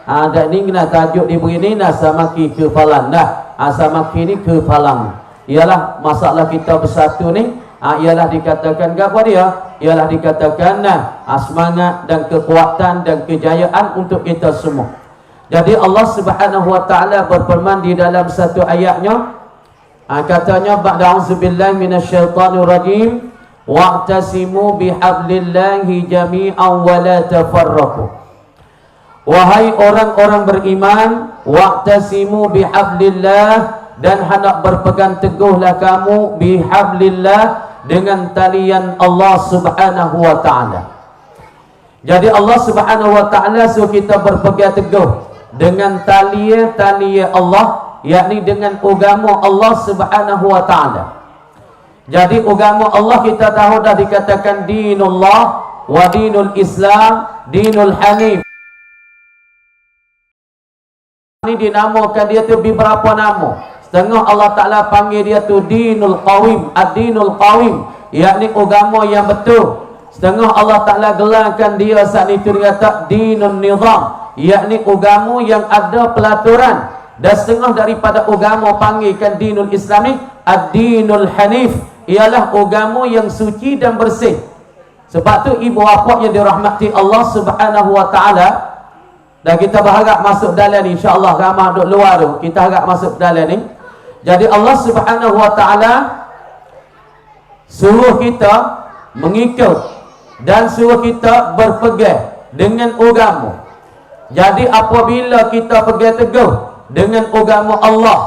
Dan ni kena tajuk diberi ni samaki ke falan dah. Samaki ni ke falang. Ialah masalah kita bersatu ni, ialah dikatakan apa dia? Ialah dikatakan semangat dan kekuatan dan kejayaan untuk kita semua. Jadi Allah Subhanahu wa taala berfirman di dalam satu ayatnya, katanya ba'da auzubillahi minasyaitonir rajim, wa'tasimu bihablillahi jami'an wa la tafarraqu. Wahai orang-orang beriman, wa'tasimu bihablillah, dan hendak berpegang teguhlah kamu bihablillah, dengan talian Allah Subhanahu wa taala. Jadi Allah Subhanahu wa taala suruh kita berpegang teguh dengan talian Allah, yakni dengan agama Allah Subhanahu wa taala. Jadi agama Allah kita tahu dah dikatakan dinullah wa dinul Islam, dinul Hanif. Ini dinamakan dia tu beberapa nama. Setengah Allah Ta'ala panggil dia tu dinul qawim, ad-dinul qawim, yakni agama yang betul. Setengah Allah Ta'ala gelarkan dia saat itu dia kata dinul nizam, yakni agama yang ada pelaturan. Dan setengah daripada agama panggilkan dinul Islam ni ad-dinul Hanif, ialah agama yang suci dan bersih. Sebab tu ibu bapa yang dirahmati Allah Subhanahu wa taala, dan kita berharap masuk dalam ni, insya-Allah ramai duk luar tu, kita harap masuk dalam ni. Jadi Allah Subhanahu wa taala suruh kita mengikut dan suruh kita berpegang dengan agama. Jadi apabila kita pegang teguh dengan agama Allah,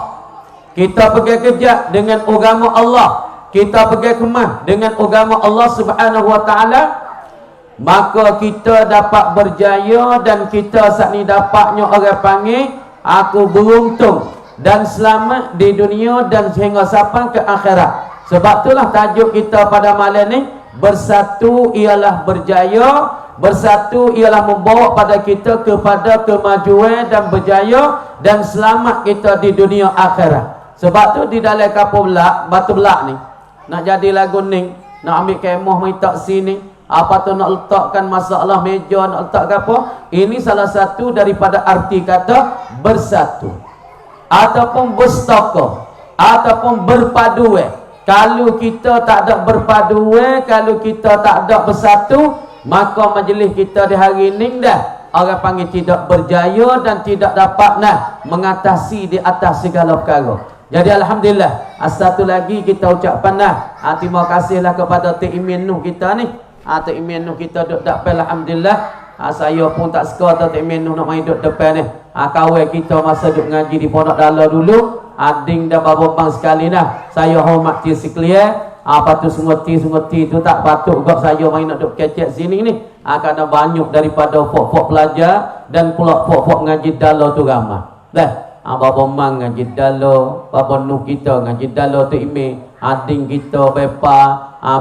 kita pegang kejap dengan agama Allah, kita pegang kemah dengan agama Allah Subhanahu wa taala, maka kita dapat berjaya dan kita saat ni dapatnya orang panggil aku beruntung dan selamat di dunia dan sehingga sampai ke akhirat. Sebab itulah tajuk kita pada malam ni, bersatu ialah berjaya, bersatu ialah membawa pada kita kepada kemajuan dan berjaya dan selamat kita di dunia akhirat. Sebab tu di dalam kapal belak, batu belak ni, nak jadi lagu ni, nak ambil kemah minta sini, apa tu nak letakkan masalah meja, nak letak apa, ini salah satu daripada arti kata bersatu ataupun berstokoh ataupun berpaduan. Kalau kita tak ada berpaduan, kalau kita tak ada bersatu, maka majlis kita di hari ini dah orang panggil tidak berjaya dan tidak dapat mengatasi di atas segala perkara. Jadi alhamdulillah, satu lagi kita ucapkan terima kasihlah kepada Tok Imin Nuh kita ni. Tok Imin Nuh kita duk dapat alhamdulillah. Saya pun tak suka Tok Imin Nuh nak main duduk depan ni. Kawan kita masa duduk ngaji di Pondok Dala dulu, ading dan babang sekali saya hormati sekalian. Apa tu semua ti tu tak patut gak saya main nak duduk kecek sini ni. Kerana banyak daripada pok-pok pelajar dan pula pok-pok ngaji Dala tu ramai. Dah, babang mang ngaji Dala, babang Nuh kita ngaji Dala tu Imin, ading kita bepa,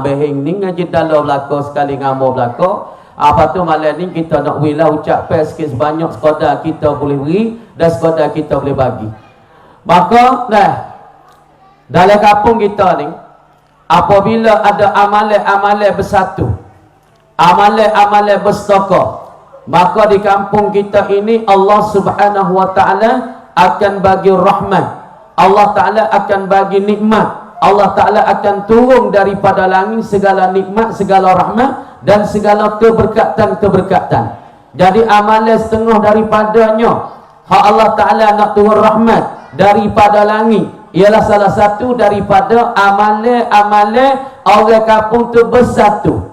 behing ni ngaji Dala belaka sekali ngamur belaka. Apa tu malam ni kita nak wilah ucapkan sikit sebanyak sekadar kita boleh beri dan sekadar kita boleh bagi. Maka dalam kampung kita ni, apabila ada amalan-amalan bersatu, amalan-amalan berstokoh, maka di kampung kita ini Allah Subhanahu wa taala akan bagi rahmat, Allah taala akan bagi nikmat, Allah taala akan turun daripada langit segala nikmat, segala rahmat dan segala keberkatan-keberkatan. Jadi amalan setengah daripadanya hak Allah taala nak turun rahmat daripada langit, ialah salah satu daripada amalan-amalan orang kampung tu bersatu.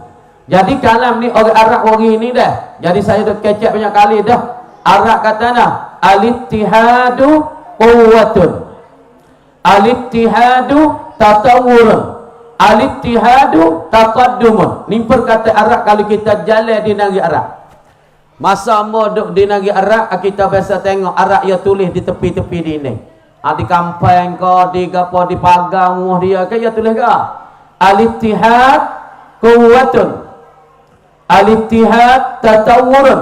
Jadi kalam ni orang Arab hari ni dah. Jadi saya dah kecek banyak kali dah. Arab kata al-ittihadu quwwatun, al-ittihadu tatawurun, al-ittihadu taqaddumun. Ni perkata Arab kalau kita jalan di negeri Arab. Masa mau duduk di negeri Arab, kita biasa tengok Arab ia tulis di tepi-tepi di ini. Di kampung ke, di apa, di pagar rumah dia ke, ia tulis ke? Al-ittihad quwwatun, al-ittihad tatawurun,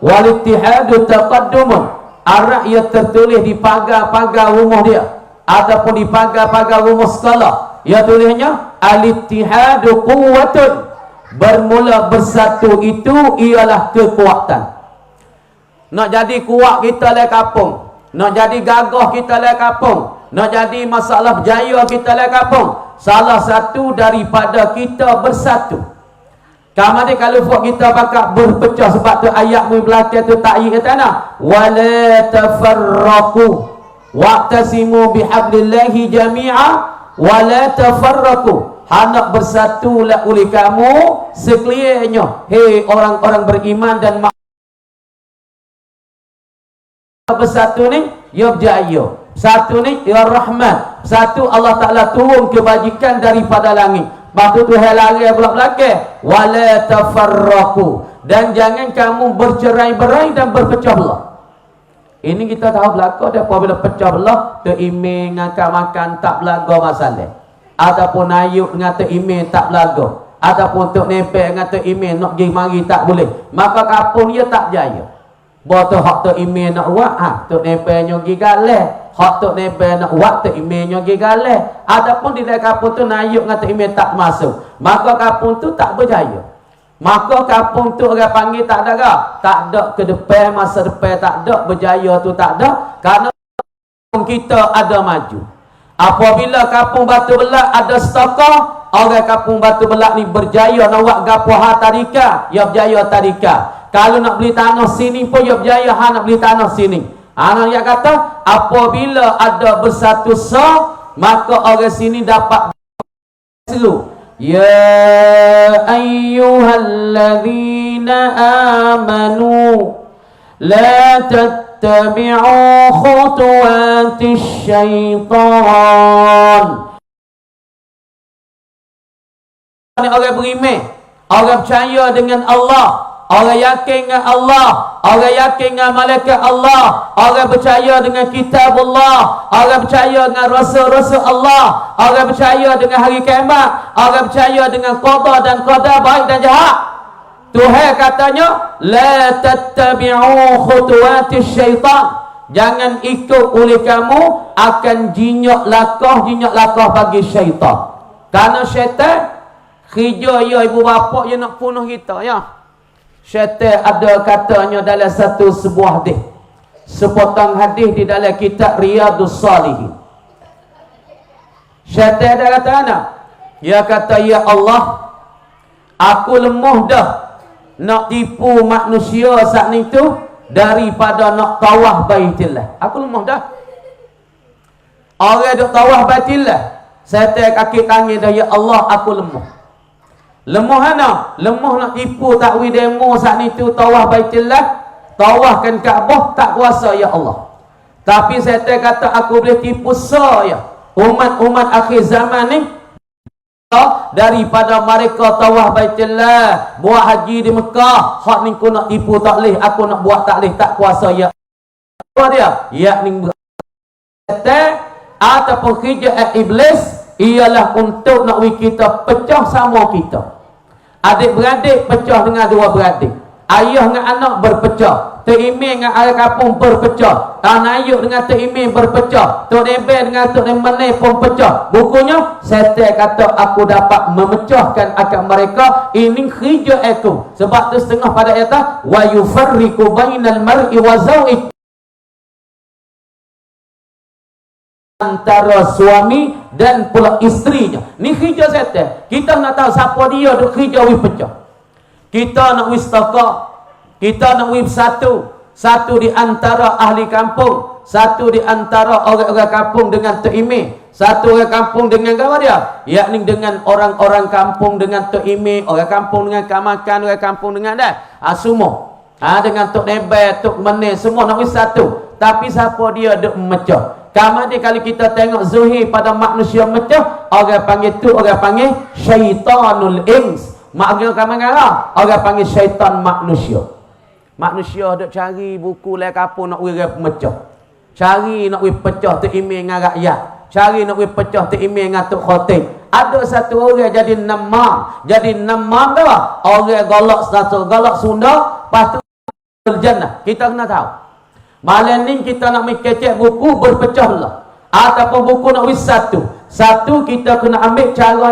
wal-ittihadu taqaddumun. Arab ia tertulis di pagar-pagar rumah dia ataupun di pagar-pagar rumah sekolah. Ia tulisnya al-ittihadu quwwatun, bermula bersatu itu ialah kekuatan. nak jadi kuat kita le kampung, nak jadi gagah kita le kampung, nak jadi masalah berjaya kita le kampung, salah satu daripada kita bersatu. Kamu ni kalau buat kita bakal berpecah, sebab tu ayat mu belakang tu takyid kata nak wala tafarraqu wa'tasimu bihablillahi jami'a wala tafarraqu, hendak bersatulah oleh kamu sekaliannya, hei orang-orang beriman dan bersatu ni ya berjaya, satu ni ya rahmat, satu Allah Ta'ala turun kebajikan daripada langit. Lepas tu Tuhan lari pula belakang wala tafarraqu, dan jangan kamu bercerai-berai dan berpecah belah. Ini kita tahu belaka dia apabila pecah belah, teriming ngakak makan tak belaga masalah, ataupun ayuk dengan teriming tak belaga, ataupun tok nempel dengan teriming nak pergi mari tak boleh, maka kapun dia tak jaya. Boto hak tok email nak buat, tok nempel nyogi galeh, hak tok nempel nak buat tok email nyogi galeh, adapun di dalam kapung tu nayuk dengan tok email tak masuk, maka kapung tu tak berjaya. Maka kapung tu orang panggil tak ada ke? Tak ada ke depan, masa depan tak ada, berjaya tu tak ada, kerana kapung kita ada maju. Apabila kapung Batu Belak ada stokor, orang kapung Batu Belak ni berjaya nak buat gapo ha tadika, ya berjaya tadika. Kalau nak beli tanah sini pun ya berjaya ha nak beli tanah sini. Anak yang kata apabila ada bersatu maka orang sini dapat seru. Ya ayyuhalladzina amanu la tattabi'u khutuwatis syaitan. Orang beriman, orang percaya dengan Allah, orang yakin dengan Allah, orang yakin dengan malaikat Allah, orang percaya dengan kitab Allah, orang percaya dengan rasul-rasul Allah, orang percaya dengan hari kiamat, orang percaya dengan qada dan qadar baik dan jahat. Tuhan katanya la tattabi'u khutuwatis syaitan, jangan ikut oleh kamu akan jinyak lakah bagi syaitan. Karena syaitan kerja ya ibu bapa dia nak bunuh kita ya. Syaitan ada katanya dalam sebuah hadis, sepotong hadis di dalam kitab Riyadhus Shalihin. Syaitan ada kata ana, dia kata ya Allah, aku lemah dah nak tipu manusia saat itu daripada nak tawaf Baitillah. Aku lemah dah. Orang duk tawaf Baitillah, syaitan kaki tangan dah, ya Allah aku lemah. Lemah mana? Lemah nak tipu takwi demo saat itu tawaf Baitillah, tawafkan Kaabah tak kuasa ya Allah. Tapi saya kata aku boleh tipu saya umat-umat akhir zaman ni daripada mereka tawaf Baitillah, buat haji di Mekah, hak ni aku nak tipu tak leh, aku nak buat tak leh, tak kuasa ya. Apa dia? Yakni ataupun kerja iblis ialah untuk nak kita pecah sama kita. Adik-beradik pecah dengan dua beradik, ayah dengan anak berpecah, teriming dengan ayah kampung berpecah, tanah ayuk dengan teriming berpecah, tok nebel dengan tok nemene pun pecah. Bukunya syaitan kata aku dapat memecahkan akan mereka, ini kerja aku. Sebab tu setengah pada ayat wa yufarriqu bainal mar'i wa zawji, antara suami dan pula isterinya. Ni kerja setan. Kita nak tahu siapa dia duk kerja wis pecah. Kita nak wis taka, kita nak wis satu di antara ahli kampung, satu di antara orang-orang kampung dengan Tok Imi, satu orang kampung dengan apa dia? Yakni dengan orang-orang kampung dengan Tok Imi, orang kampung dengan Kamakan, orang kampung dengan dah semua. Dengan Tok Nebel, Tok Meneh, semua nak wis satu. Tapi siapa dia duk memecah? Kamu ni kalau kita tengok zuhir pada manusia mecah, orang panggil tu orang panggil syaitanul ins. Maknanya kamu ngara, orang panggil syaitan manusia. Manusia duk cari buku lai kapur nak wira pemecah. Cari nak wira pecah tu email dengan rakyat. Cari nak wira pecah tu email dengan tok khatib. Ada satu orang jadi namam. Jadi namam tu apa? Orang galak Sunda, lepas tu jannah. Kita kena tahu. Malam ni kita nak mengecek buku berpecah belah, ataupun buku nak wis satu kita kena ambil cara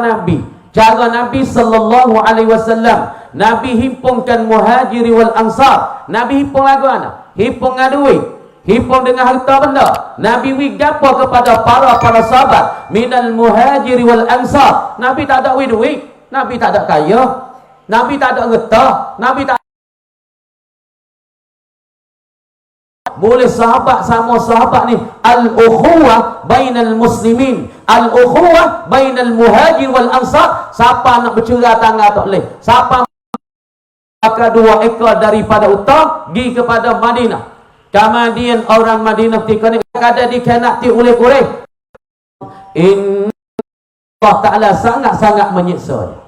Nabi sallallahu alaihi wasallam. Nabi himpunkan muhajiri wal ansar. Nabi himpun lagu mana? hipung dengan duit, hipung dengan harta benda. Nabi wi gapo kepada para sahabat minal muhajiri wal ansar. Nabi tak ada duit, Nabi tak ada kaya, Nabi tak ada harta, Nabi tak boleh sahabat sama sahabat ni al-ukhuwah bainal muslimin, al-ukhuwah bainal muhajir wal ansar. Siapa nak bercerai tangan tak boleh. Siapa maka 2 ekor daripada utang pergi kepada Madinah. Kemudian orang Madinah ketika ni ada dikhianati oleh Quraisy. Inna Allah Ta'ala sangat-sangat menyiksa.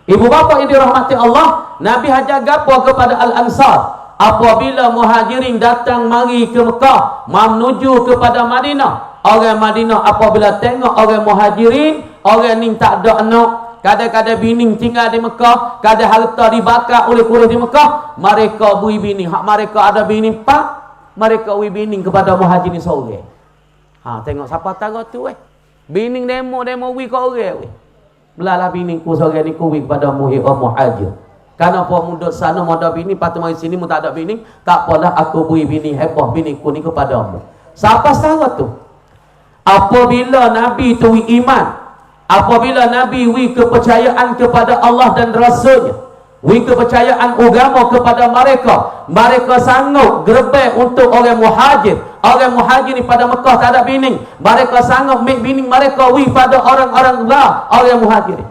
Ibu bapa yang dirahmati Allah, Nabi hajar gapo kepada al-ansar. Apabila muhajirin datang mari ke Mekah menuju kepada Madinah, orang Madinah apabila tengok orang muhajirin, orang ni tak ada anak, kadang-kadang bini tinggal di Mekah, kadang harta dibakar oleh Quraisy di Mekah, mereka bui bini. Hak mereka ada bini 4, mereka bui bini kepada muhajirin seorang. Tengok siapa tahu tu bini demo bui ke orang belalah bini ku seorang ni ku bui kepada muhajir. Karena apa muda sana muda bini, patut mari sini mu tak ada bini, tak apalah aku bui bini heboh bini ku ni kepadamu. Siapa sahaja tu? Apabila Nabi tu iman, apabila Nabi wi kepercayaan kepada Allah dan Rasulnya, wi kepercayaan agama kepada mereka, mereka sanggup gerbek untuk orang muhajir. Orang muhajir ni pada Mekah tak ada bini, mereka sanggup make bini mereka wi pada orang-orang orang muhajir.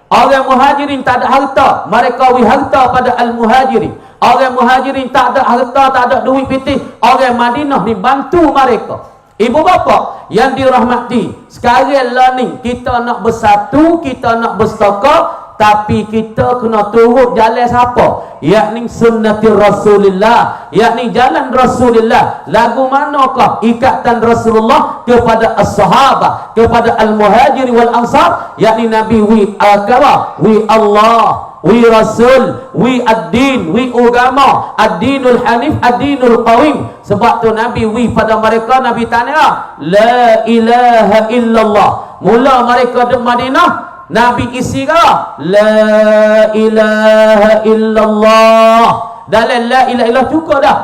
Orang muhajirin tak ada harta, mereka wi harta pada al-muhajirin. Orang muhajirin tak ada harta, tak ada duit pitih, orang Madinah ni bantu mereka. Ibu bapa yang dirahmati, sekarang lah ni kita nak bersatu, kita nak bersetakah, tapi kita kena turut jalan siapa? Yakni sunnati Rasulullah, yakni jalan Rasulullah. Lagu manakah ikatan Rasulullah kepada as-sahabah, kepada al-muhajir wal ansar? Yakni Nabi wi agama, wi Allah, wi Rasul, wi ad-din, wi agama, ad-dinul hanif, ad-dinul qawim. Sebab tu Nabi wi pada mereka, Nabi tanya la ilaha illallah. Mula mereka di Madinah, Nabi isi kah? La ilaha illallah. Dalam la ilaha illallah cukup dah.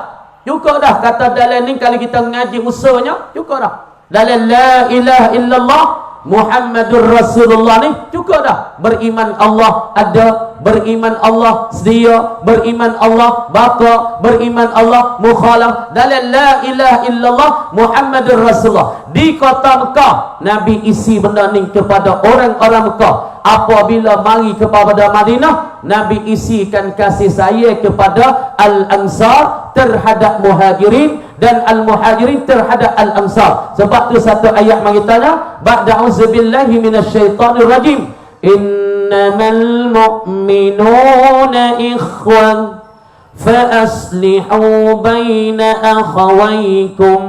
Cukup dah. Kata dalam ni kalau kita ngaji usulnya, cukup dah. Dalam la ilaha illallah Muhammadur Rasulullah ni cukup dah. Beriman Allah ada, beriman Allah sedia, beriman Allah baka, beriman Allah mukhalaf. Dalam la ilaha illallah Muhammadur Rasulullah. Di kota Mekah, Nabi isi benda ni kepada orang-orang Mekah. Apabila mari kepada Madinah, Nabi isikan kasih sayang kepada al-ansar terhadap muhajirin dan al-muhajirin terhadap al-ansar. Sebab tu satu ayat mari tanya, ba'da auzubillahi minasyaitonir rajim, innamal mu'minuna ikhwan fa aslihu baina akhawaykum.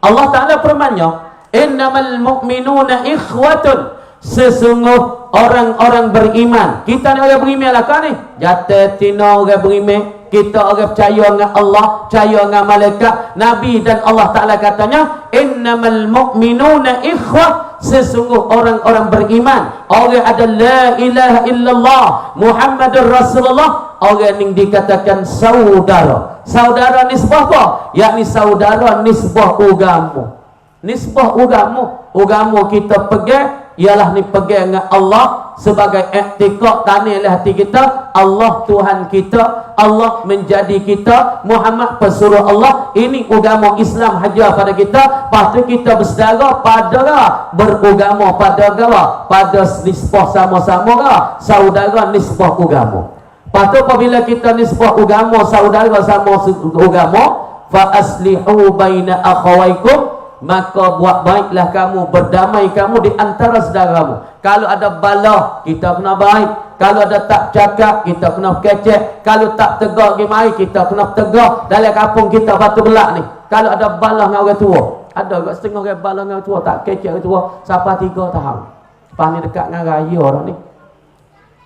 Allah Ta'ala firman-Nya, innamal mu'minuna ikhwatun, sesungguh orang-orang beriman. Kita ni orang beriman lah kan ni. Jatuh tina orang beriman. Kita orang percaya dengan Allah, percaya dengan malaikat, Nabi dan Allah Ta'ala katanya, innamal mu'minuna ikhwah, sesungguh orang-orang beriman. Orang ada la ilaha illallah Muhammadur Rasulullah, orang yang dikatakan saudara. Saudara nisbah apa? Yakni saudara nisbah agama. Nisbah agama. Agama kita pegang ialah ni pegang dengan Allah sebagai i'tiqad tanam dalam hati kita, Allah Tuhan kita, Allah menjadi kita, Muhammad pesuruh Allah. Ini agama Islam hajar pada kita. Lepas tu kita bersaudara pada beragama pada pada nisbah sama-sama saudara nisbah agama. Lepas tu apabila kita nisbah agama saudara sama agama, fa aslihu baina akhawaykum, maka buat baiklah kamu, berdamai kamu di antara saudaramu. Kalau ada bala, kita kena baik. Kalau ada tak cakap, kita kena kecek. Kalau tak tegar gimai, kita kena tegar. Dalam kampung kita Batu Belak ni, kalau ada bala dengan orang tua, ada kat setengah orang bala dengan orang tua, tak kecek orang tua sampai 3 tahun. Lepas ni dekat dengan raya orang ni,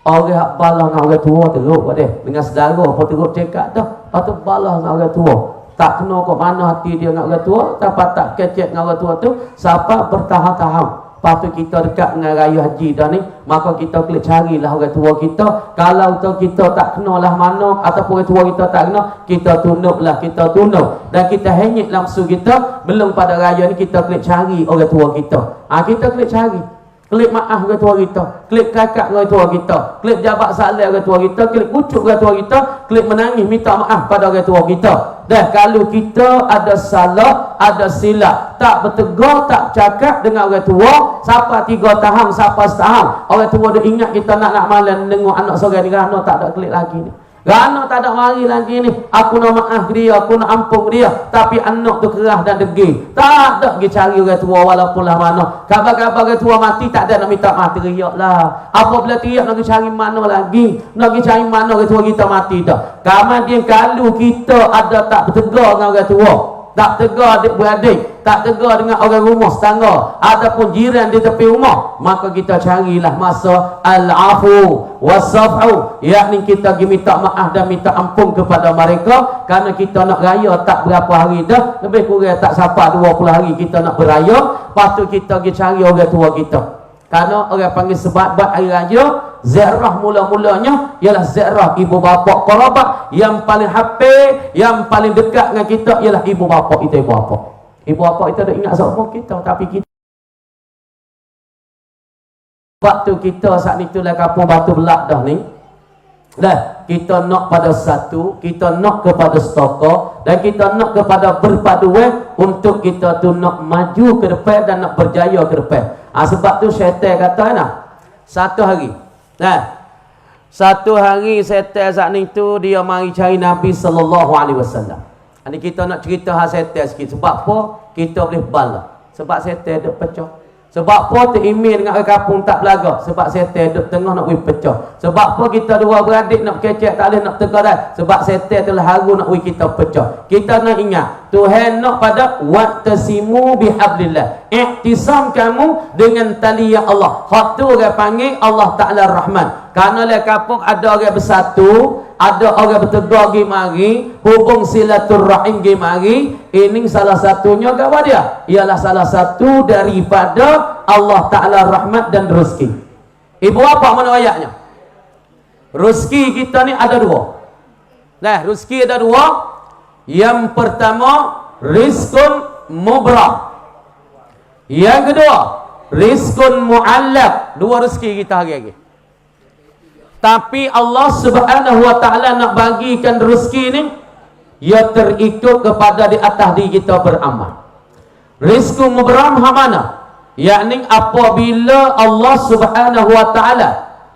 orang hak bala dengan orang tua teruk kat dia, dengan saudara apa teruk cakap dah. Lepas tu bala dengan orang tua, tak kena ke mana hati dia dengan orang tua, tanpa tak kecek dengan orang tua tu sampai bertahun-tahun. Lepas tu kita dekat dengan raya haji dah ni, maka kita klik carilah orang tua kita. Kalau tu kita tak kenalah mana, ataupun orang tua kita tak kenal, kita tunduklah, kita tunduk. Dan kita hanyut nafsu kita, belum pada raya ni kita klik cari orang tua kita. Kita klik cari. Klik maaf orang tua kita, klik kakak orang tua kita, klik jabat salam orang tua kita, klik kucuk orang tua kita, klik menangis minta maaf pada orang tua kita. Dan kalau kita ada salah, ada silap, tak bertegur, tak cakap dengan orang tua, siapa 3 tahun, siapa setahun, orang tua dia ingat kita nak malam tengok anak seorang ni, Rana tak ada klik lagi ni. Rana tak ada mari lagi ni. Aku nak maaf dia, aku nak ampun dia. Tapi anak tu keras dan degil. Tak ada pergi cari orang tua walaupun lah mana. Kabar-kabar orang tua mati tak ada nak minta maaf, teriak lah. Apabila teriak nak pergi cari mana lagi? Nak pergi cari mana orang tua kita mati dah. Kemudian kalau kita ada tak bertegur dengan orang tua, tak tegar adik-beradik, tak tegar dengan orang rumah setangga ataupun jiran di tepi rumah, maka kita carilah masa al-afu was-safhu, yakni kita pergi minta maaf dan minta ampun kepada mereka. Kerana kita nak raya tak berapa hari dah, lebih kurang tak sampai 20 hari kita nak beraya. Lepas tu kita pergi cari orang tua kita. Kerana orang panggil sebab hari raya, ziarah mula-mulanya ialah ziarah ibu bapa kerabat. Yang paling hafil, yang paling dekat dengan kita ialah ibu bapa kita, ibu bapa. Ibu bapa kita dah ingat semua kita, tapi kita waktu kita saat ni itulah kampung Batu Belak dah ni. Dah kita nak pada satu, kita nak kepada stokor, dan kita nak kepada berpaduan untuk kita tu nak maju ke depan dan nak berjaya ke depan. Sebab tu syaitan kata satu hari, satu hari syaitan saat ni tu dia mari cari Nabi sallallahu alaihi wasallam. Ini kita nak cerita hal syaitan sikit. Sebab apa kita boleh bala? Sebab syaitan duk pecah. Sebab apa terimil dengan orang kampung tak belaga? Sebab syaitan duduk tengah nak pecah. Sebab apa kita dua beradik nak kecek tak boleh nak tegar dah? Sebab syaitan telah haru nak kita pecah. Kita nak ingat Tuhan nak pada wa'tasimu bihablillah, iktisam kamu dengan tali ya Allah. Hak tu orang panggil Allah Ta'ala Rahman. Kerana le kampung ada orang bersatu, ada orang bertegur pergi mari, hubung silaturrahim pergi mari. Ini salah satunya apa dia? Ialah salah satu daripada Allah Ta'ala rahmat dan rezeki. Ibu apa mana ayatnya? Rezeki kita ni ada dua. Rezeki ada dua. Yang pertama, rizkun mubram. Yang kedua, rizkun mu'allab. Dua rezeki kita hari-hari. Tapi Allah Subhanahu wa ta'ala nak bagikan rezeki ni, ia terikut kepada di atas diri kita beramal. Rizku mubram mana? Yakni apabila Allah Subhanahu wa ta'ala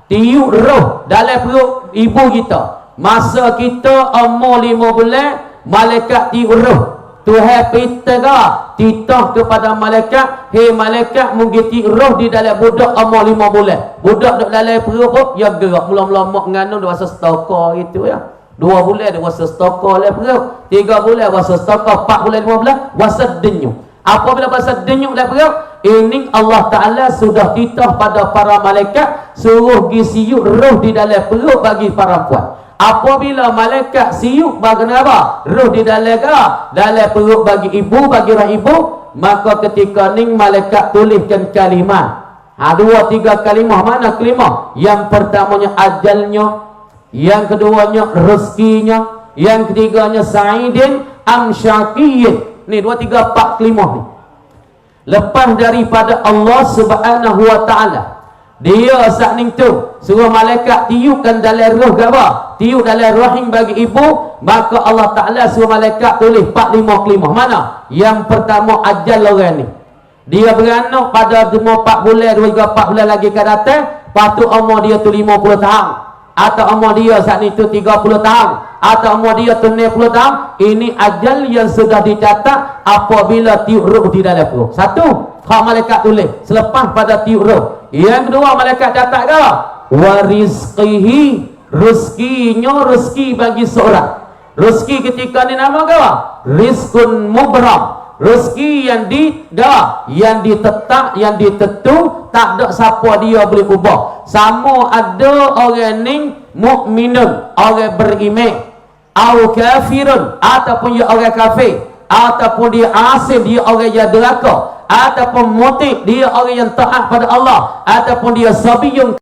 tiup roh dalam perut ibu kita, masa kita umur 5 bulan, malaikat tiup roh. Tuhan pitega titah kepada malaikat, hei malaikat mungkin tiup roh di dalam budak umur 5 bulan. Budak duduk dalam perut pun dia gerak. Mula-mula mak ngandung dia rasa stokor gitu ya. 2 bulan dia rasa stokor dalam perut, 3 bulan rasa stokor, 4 bulan 5 bulan rasa denyut. Apabila rasa denyut dalam perut, ini Allah Ta'ala sudah titah pada para malaikat suruh pergi siup roh di dalam perut bagi para puan. Apabila malaikat siup bagi apa? Roh di dalam perut bagi ibu, bagi orang ibu, maka ketika ni malaikat tuliskan kalimah. 2-3 kalimah. Mana kalimah? Yang pertamanya ajalnya, yang keduanya rezekinya, yang ketiganya sa'idin am syaqiyin. Ni 2-3-4 kalimah ni. Lepas daripada Allah Subhanahu wa ta'ala, dia saat ni tu suruh malaikat tiupkan dalam roh apa? Tiup dalam rahim bagi ibu, maka Allah Ta'ala suruh malaikat tulis 4-5 kalimah. Mana? Yang pertama ajal orang ni. Dia beranak pada 4 bulan, 2-4 bulan lagi ke datang, patut umur dia tu 50 tahun. Atau umur dia saat ni tu 30 tahun. Atau umur dia tu 60 tahun. Ini ajal yang sudah dicatat apabila tiup roh di dalam perut. Satu, hak malaikat tulis selepas pada tiup roh. Yang kedua, malaikat catat ke? Wa rizqihi, rezekinya, rezeki bagi seorang. Rezeki ketika ni nama ke? Rizkun mubram. Rezeki yang ditetap, yang ditentu, tak ada siapa dia boleh ubah. Sama ada orang ni mukminun, orang beriman, atau kafirun, ataupun dia orang kafir, ataupun dia asim, dia orang yang deraka, ataupun muti, dia orang yang taat pada Allah, ataupun dia sabiyun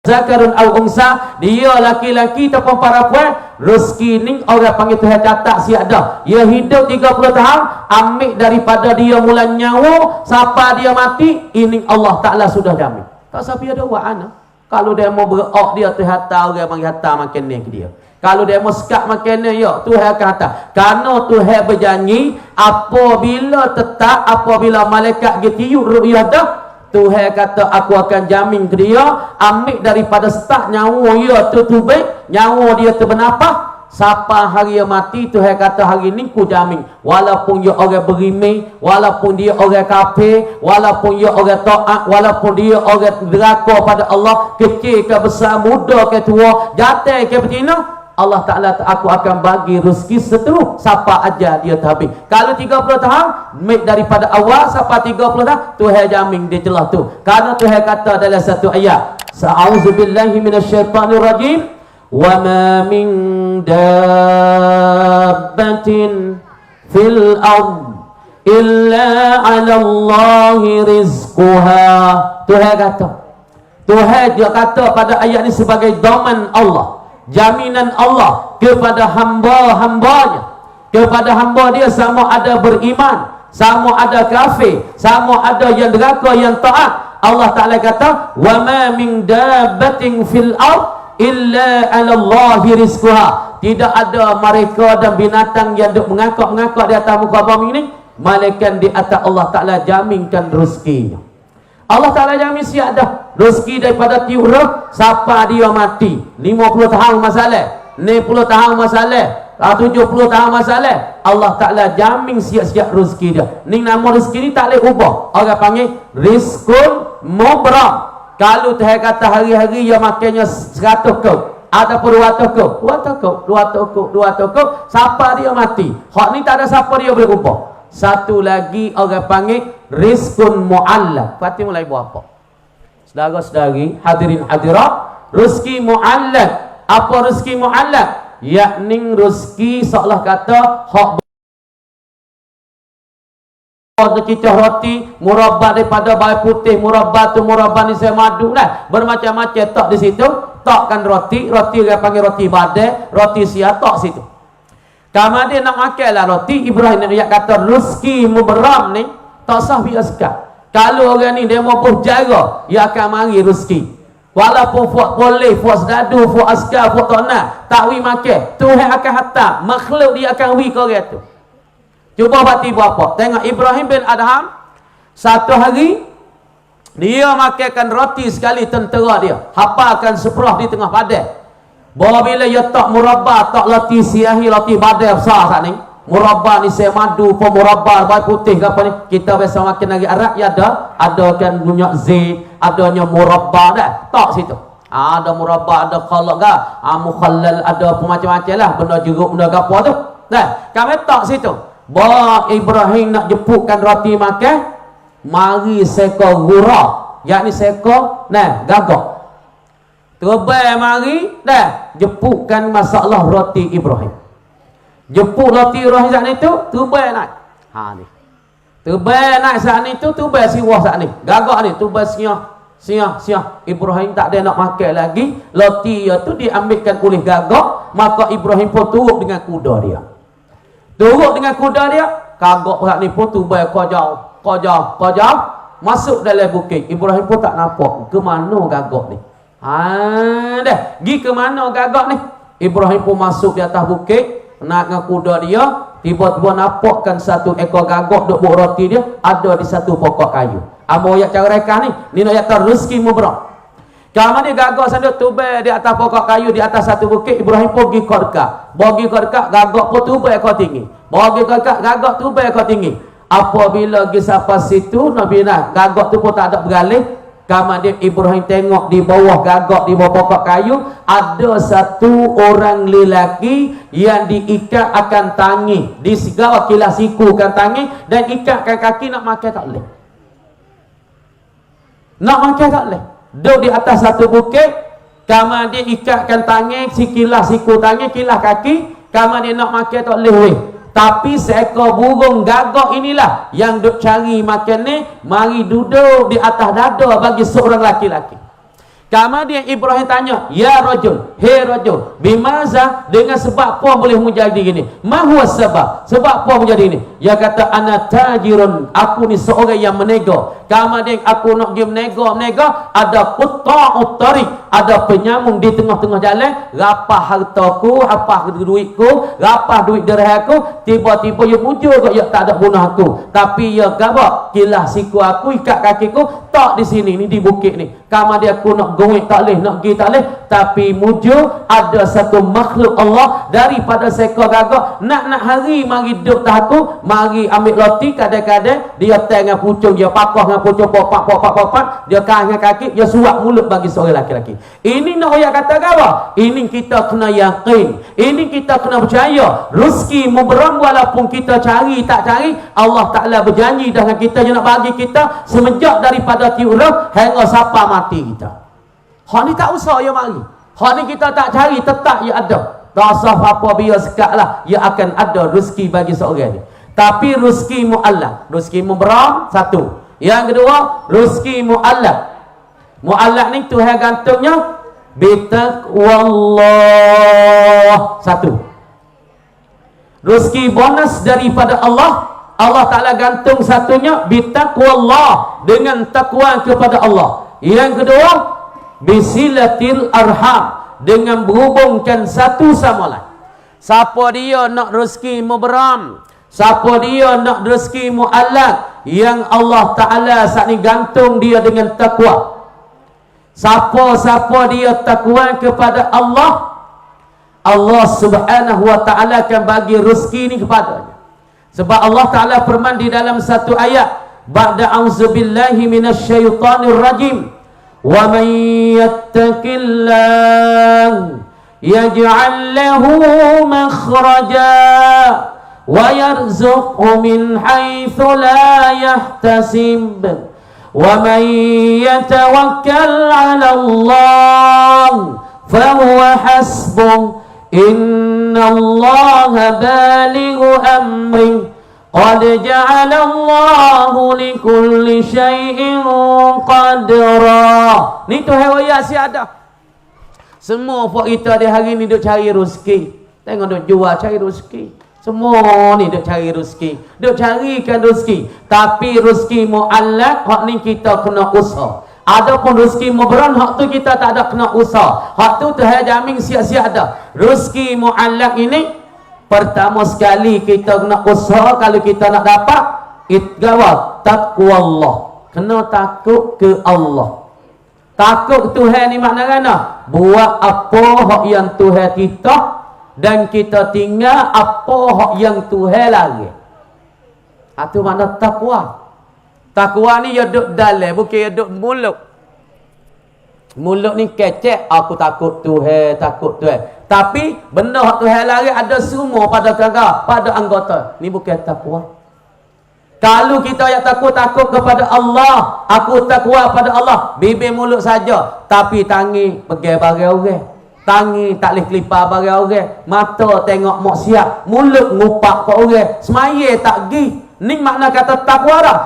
zakarun au unsa, dia laki-laki ataupun perempuan, rezeki ni orang panggil Tuhan catat siap dah. Dia hidup 30 tahun, ambil daripada dia mula nyawa sampai dia mati, ini Allah Taala sudah jamin. Tak sampai ada wa'ana. Kalau dia mau berok dia Tuhan tahu orang panggil hantar makan ni ke dia. Kalau dia mau sekat makan ni, ya Tuhan akan hantar. Kerana Tuhan berjanji apabila tetap, apabila malaikat getiup ru'yah dah, Tuhan kata aku akan jamin ke dia, ambil daripada start nyawa dia tertubik, nyawa dia terbernafas sampai hari dia mati. Tuhan kata hari ni ku jamin, walaupun dia orang berimeh, walaupun dia orang kafir, walaupun dia orang taat, walaupun dia orang deraka pada Allah, kecil ke besar, muda ke tua, jatuh ke betina, Allah Ta'ala aku akan bagi rezeki seterus sampai ajar dia habis. Kalau 30 tahun daripada awal sampai 30 tahun, Tuhan jamin dia jelas tu. Karena Tuhan kata dalam satu ayat, A'udzubillahi minasyaitanir rajim, wa ma min dabbatin fil ard illa 'ala Allahi rizquha. Tuhan kata, Tuhan dia kata pada ayat ni sebagai doman Allah, jaminan Allah kepada hamba-hambanya, kepada hamba dia, sama ada beriman, sama ada kafir, sama ada yang deraka, yang taat. Allah Ta'ala kata, wa ma min dabbatin fil ard illa 'ala Allahi rizquha. Tidak ada mereka dan binatang yang duk mengakak-mengakak di atas muka bumi ini, melainkan di atas Allah Ta'ala jaminkan rezekinya. Allah Ta'ala jamin siap dah rezeki daripada tiura sampai dia mati. 50 tahun masalah, 60 tahun masalah, 70 tahun masalah, Allah Ta'ala jamin siap-siap rezeki dia. Ni nama rezeki ni tak boleh ubah. Orang panggil rizqul mubram. Kalau Tuhan kata hari-hari dia makannya 100 kau, ataupun 200 kau, 200 kau, 200 kau, 200 kau, sampai dia mati. Hak ni tak ada siapa dia boleh ubah. Satu lagi orang panggil rizqun mu'allaq. Fatih mulai buat apa? Saudara-saudari, hadirin hadirat, rezeki mu'allaq. Apa rezeki mu'allaq? Yakni rezeki seolah kata hak kita roti murabba daripada bayi putih, murabba tu murabba ni saya madu lah, bermacam-macam tak di situ. Takkan roti dia panggil roti badai, roti siap tak situ. Kamu dia nak makan lah roti, Ibrahim nak kata rezeki muberam ni tak sah biasa. Kalau orang ni dia mau berjara, dia akan mari rezeki. Walaupun fuak boleh, fuak sedadu, fuak askar, fuak tak nak, tak wi makan, Tuhan akan hantar makhluk dia akan wi ke orang tu. Cuba bati buat apa? Tengok Ibrahim bin Adham, satu hari dia makankan roti sekali, tentera dia hafalkan seperah di tengah padang. Bahawa bila dia tak murabba, tak lati siahi, lati badai besar saat ni, murabba ni saya madu, pemurabba bayi putih ke apa ni, kita biasa makan lagi Arab ya ada kan minyak zait, adanya murabba dah, tak situ. Ada murabba, ada khalaq ke, mukhallal, ada macam-macam lah, benda jeruk, benda apa tu. Nah, kami tak situ. Bahawa Ibrahim nak jemputkan roti makan, mari seko gura, yakni seko gagak. Terbaik mari dah jemputkan masalah roti Ibrahim. Jemput roti Ibrahim saat itu, terbaik naik. Ha ni. Terbaik naik saat itu, terbaik siwah saat ni. Gagak ni terbaik siah. Ibrahim tak ada nak makan lagi. Roti itu diambilkan oleh gagak, maka Ibrahim pun turut dengan kuda dia. Turut dengan kuda dia, gagak saat ni pun terbaik kau masuk dalam bukit. Ibrahim pun tak nampak ke mana gagak ni. Dah, pergi ke mana gagak ni? Ibrahim pun masuk di atas bukit, nak dengan kuda dia, tiba-tiba nampakkan satu ekor gagak duk buat roti dia ada di satu pokok kayu. Amo ayat cara rekah ni nak kata rezeki mubrah. Kamu dia gagak sana tubai di atas pokok kayu di atas satu bukit. Ibrahim pun pergi korka. Bagi korka gagak pun tubai ekor tinggi. Bagi korka gagak tubai ekor tinggi. Apabila pergi sampai situ, Nabi nak gagak tu pun tak ada beralih. Kemudian Ibrahim tengok di bawah gagak, di bawah pokok kayu, ada satu orang lelaki yang diikat akan tangi, di segala kilas siku kan tangi, dan ikatkan kaki, nak makan tak boleh. Nak makan tak boleh. Duduk di atas satu bukit, kemudian ikatkan tangi, si kilas siku tangi, kilas kaki, kemudian nak makan tak boleh. Tapi seekor burung gagak inilah yang duk cari makan ni, mari duduk di atas dada bagi seorang laki-laki. Kemudian Ibrahim tanya, ya rajul, hei rajul, bimaza, dengan sebab apa boleh menjadi gini? Ma huwa sebab? Sebab apa menjadi ini? Dia kata, ana tajirun, aku ni seorang yang menega. Kemudian aku nak pergi menega, ada qutta'ut tariq, ada penyambung di tengah-tengah jalan, rapah hartaku, rapah duitku, rapah duit dirhamku, tiba-tiba dia muncul kok dia tak ada bunuh aku. Tapi dia gabak, kilah siku aku, ikat kakiku, tak di sini ni, di bukit ni. Kemudian aku nak goit tak boleh, nak pergi tak boleh, tapi muncul ada satu makhluk Allah daripada seekor gagak, nak hari mari duduk tak aku, mari ambil roti, kadang-kadang dia tengah pucung, dia pakah dengan pucung popak, dia kain dengan kaki, dia suap mulut bagi seorang laki-laki. Ini nak ayat kata apa? Ini kita kena yakin, ini kita kena percaya, rezeki muberam walaupun kita cari tak cari, Allah Ta'ala berjanji dengan kita, dia nak bagi kita semenjak daripada tiurah hingga sampai mati kita. Hak ni tak usah ya mari. Hak ni kita tak cari, tetap ia ada. Tak usah apa biar sekatlah, ia akan ada rezeki bagi seorang ni. Tapi rezeki mu'allaq, rezeki muberam satu. Yang kedua, rezeki mu'allaq. Mu'allaq ni Tuhan gantungnya bitaqwallah. Satu. Rezeki bonus daripada Allah, Allah Ta'ala gantung satunya bitaqwallah, dengan takwa kepada Allah. Yang kedua, bisilatil arham, dengan berhubungkan satu sama lain. Siapa dia nak rezeki muberam, siapa dia nak rezeki mu'allaq, yang Allah Ta'ala saat ni gantung dia dengan takwa. Siapa-siapa dia takwa kepada Allah, Allah Subhanahu wa Ta'ala akan bagi rezeki ni kepadanya. Sebab Allah Ta'ala firman di dalam satu ayat, ba'da auzubillahi minasyaitonir rajim, wa man yattaqillah yaj'al lahu makhraja wa yarzuqhu min haitsu la yahtasib wa man yatawakkal 'ala Allah fa huwa hasbuh innallaha balighu amri qad ja'ala Allahu likulli syai'in qadra. Ni tu hewaya si ada. Semua pok kita di hari ni duk cari rezeki. Tengok duk jual cari rezeki. Semua ni duk cari rezeki. Duk carikan rezeki. Tapi rezeki mu'allaq, hak ni kita kena usaha. Adapun rezeki muberan, hak tu kita tak ada kena usaha. Hak tu Tuhan jamin siap-siap ada. Rezeki mu'allaq ini, pertama sekali kita kena usaha. Kalau kita nak dapat, itgawat taqwa Allah, kena takut ke Allah. Takut Tuhan ni makna mana? Buat apa hak yang Tuhan kita, dan kita tinggal apa hak yang Tuhan lagi. Itu makna takwa. Takwa ni ya duduk dalam, bukan ya duduk mulut. Mulut ni kecek, aku takut Tuhan, takut Tuhan. Tapi benda hak Tuhan lari ada semua pada kakak, pada anggota. Ni bukan takwa. Kalau kita yang takut kepada Allah, aku takwa pada Allah, bibir mulut saja, tapi tangi pegang barang orang. Tangi tak boleh kelipar barang orang. Mata tengok maksiat, mulut ngupak kat orang, semaya tak pergi. Ni makna kata takwa dah.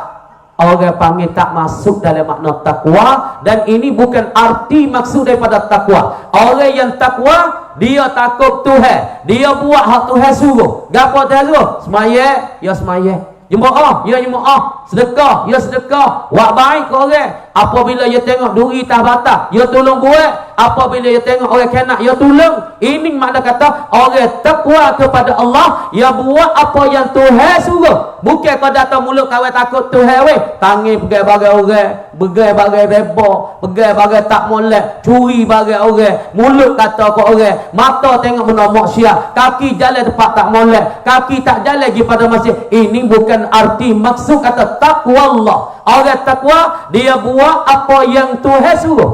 Orang panggil tak masuk dalam makna takwa, dan ini bukan arti maksud daripada takwa. Orang yang takwa, dia takut Tuhan, dia buat hak Tuhan suruh. Gapo Tuhan suruh? Semaya, ya semaya. Jemaah, ya jemaah. Sedekah, ya sedekah. Buat baik ke orang. Apabila dia tengok duri tak batas, dia tolong buat. Apabila dia tengok orang kanak, dia tolong. Ini makna kata orang takwa kepada Allah, dia buat apa yang Tuhan suruh. Bukan kau datang mulut kawan takut Tuhan weh. Tangi pegang barang orang, pegang barang bebas, pegang barang tak molek, curi barang orang, mulut kata ke orang, mata tengok benda maksiat, kaki jalan tempat tak molek, kaki tak jalan pergi pada masjid. Ini bukan arti maksud kata takwa Allah. Orang takwa, dia buat apa yang Tuhan suruh.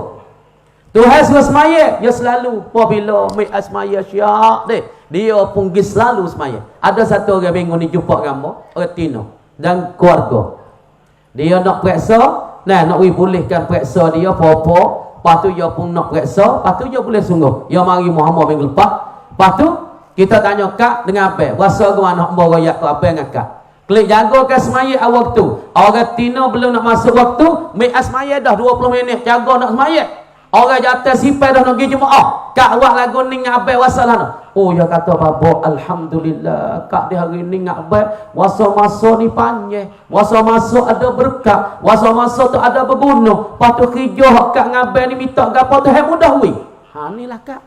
Tuhan suruh semaya, dia selalu apabila mai semaya syak deh, dia pun pergi selalu semaya. Ada satu orang minggu ni jumpa gambar orang Tino dan keluarga. Dia nak periksa, nak pulihkan periksa dia apa-apa. Lepas tu dia pun nak periksa, lepas tu dia boleh sungguh. Dia mari Muhammad minggu lepas. Lepas tu Kita tanya kak dengan apa? Rasa gua nak boroyak ke apa dengan kak? Klik jaga ke semaya waktu. Orang tino belum nak masuk waktu, mai semaya dah 20 minit jaga nak semaya. Orang jatuh sipai dah nak pergi jemaah. Kak awak lagu ni ngak baik wasalah. Oh ya kata babo alhamdulillah kak di hari ni ngak baik. Masa-masa ni panjang. Masa-masa ada berkat. Masa-masa tu ada berguna. Patu kerja hak kak ngabai ni minta gapo tu hai mudah wi. Ha inilah kak.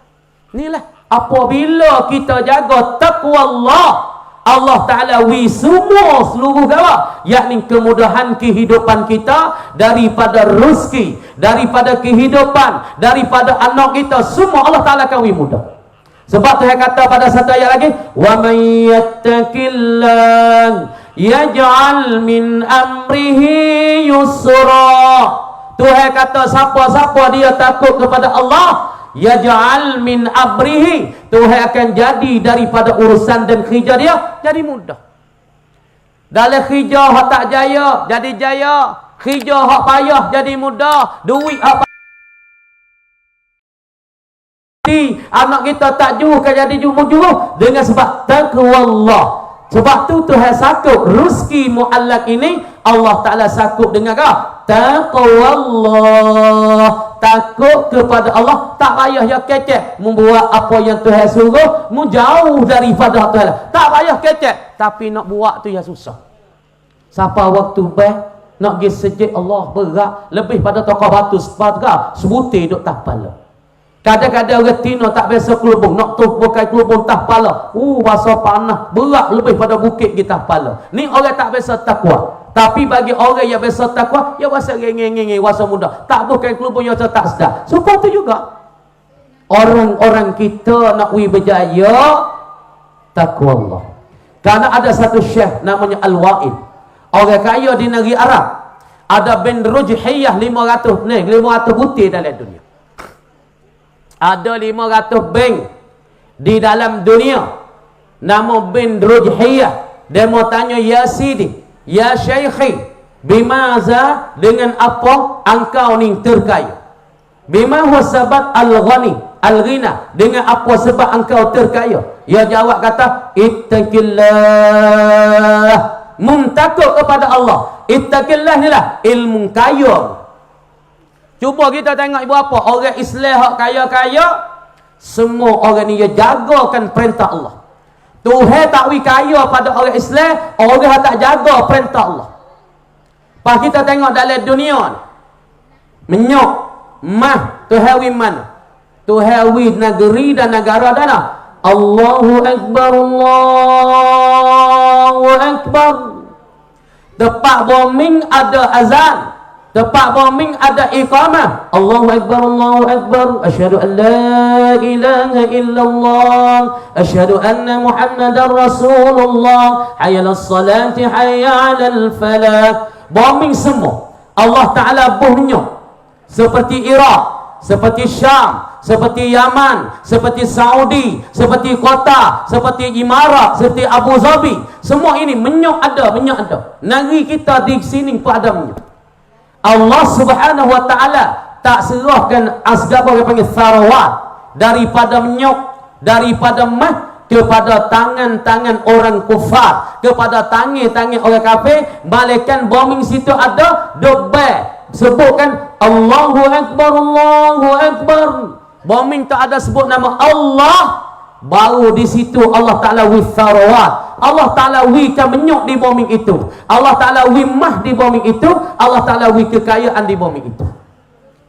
Inilah apabila kita jaga taqwa Allah Ta'ala wi semua seluruh gawa, yakni kemudahan kehidupan kita, daripada rezeki, daripada kehidupan, daripada anak kita, semua Allah Ta'ala akan wi mudah. Sebab Tuhan kata pada satu ayat lagi, wa may yattaqillah yaj'al min amrihi yusra. Tuhan kata siapa-siapa dia takut kepada Allah, yaj'al min amrihi, Tuhan akan jadi daripada urusan dan kerja dia jadi mudah. Dalam kerja hak tak jaya jadi jaya, kerja hak payah jadi mudah, duit hak anak kita tak juruh kan jadi juruh dengan sebab taqwa Allah. Sebab tu Tuhan sakut rezeki muallak ini, Allah Ta'ala sakut dengan taqwa Allah. Takut kepada Allah, tak payah ya kecek membuat apa yang Tuhan suruh, menjauh daripada Tuhan. Tak payah kecek, tapi nak buat tu ya susah. Siapa waktu baik nak pergi sejid Allah berat lebih pada tokoh batu sepaga sebutir duk tak pala. Kadang-kadang orang tino tak biasa kelubung, nak tu bukan kelubung tak pala. Masa panah berat lebih pada bukit kita pala. Ni orang tak biasa takwa. Tapi bagi orang yang biasa takwa, dia rasa ngeng-ngeng, rasa mudah. Tak bukan kelubung yang tak sedar. Seperti tu juga orang-orang kita nak berjaya takwa Allah. Karena ada satu syekh namanya Al-Wa'id, orang kaya di negeri Arab. Ada bin Rujhiyah 500 butir dalam dunia. Ada 500 bank di dalam dunia. Nama bin Rujhiyah. Dia mau tanya, ya Sidi, ya Syekhi, bimaza, dengan apa engkau ni terkaya? Bima huwa sabat al-ghani, al-ghina, dengan apa sebab engkau terkaya? Dia jawab kata, ittaqillah, muntakut kepada Allah. Ittaqillah inilah ilmu kaya. Cuba kita tengok ibu apa, orang Islam hak kaya-kaya, semua orang ni dia jagakan perintah Allah. Tuhan tak wi kaya pada orang Islam, orang tak jaga perintah Allah. Pas kita tengok dalam dunia ni, menyok, mah, Tuhan wi mana? Tuhan wi negeri dan negara dana. Allahu Akbar, Allahu Akbar. Tempat bombing ada azan. Tempat bombing ada iqamah. Allahu Akbar, Allahu Akbar. Asyhadu an la ilaha illallah. Asyhadu anna Muhammadar Rasulullah. Hayya 'alas salati, hayya 'alal falah. Bombing semua. Allah Ta'ala buhnya. Seperti Iraq, seperti Syam, seperti Yaman, seperti Saudi, seperti Qatar, seperti Imarat, seperti Abu Dhabi. Semua ini menyok ada, minyak ada. Negeri kita di sini pun ada minyak. Allah Subhanahu wa Ta'ala tak serahkan asgaba yang panggil tharawat daripada menyok, daripada mah kepada tangan-tangan orang kufar, kepada tangan-tangan orang kafir. Balikan bombing situ ada dobel sebutkan Allahu Akbar, Allahu Akbar. Bombing tak ada sebut nama Allah, baru di situ Allah Ta'ala wi tharawat. Allah Ta'ala wi kan menyok di bombing itu. Allah Ta'ala wi mah di bombing itu. Allah Ta'ala wi kekayaan di bombing itu.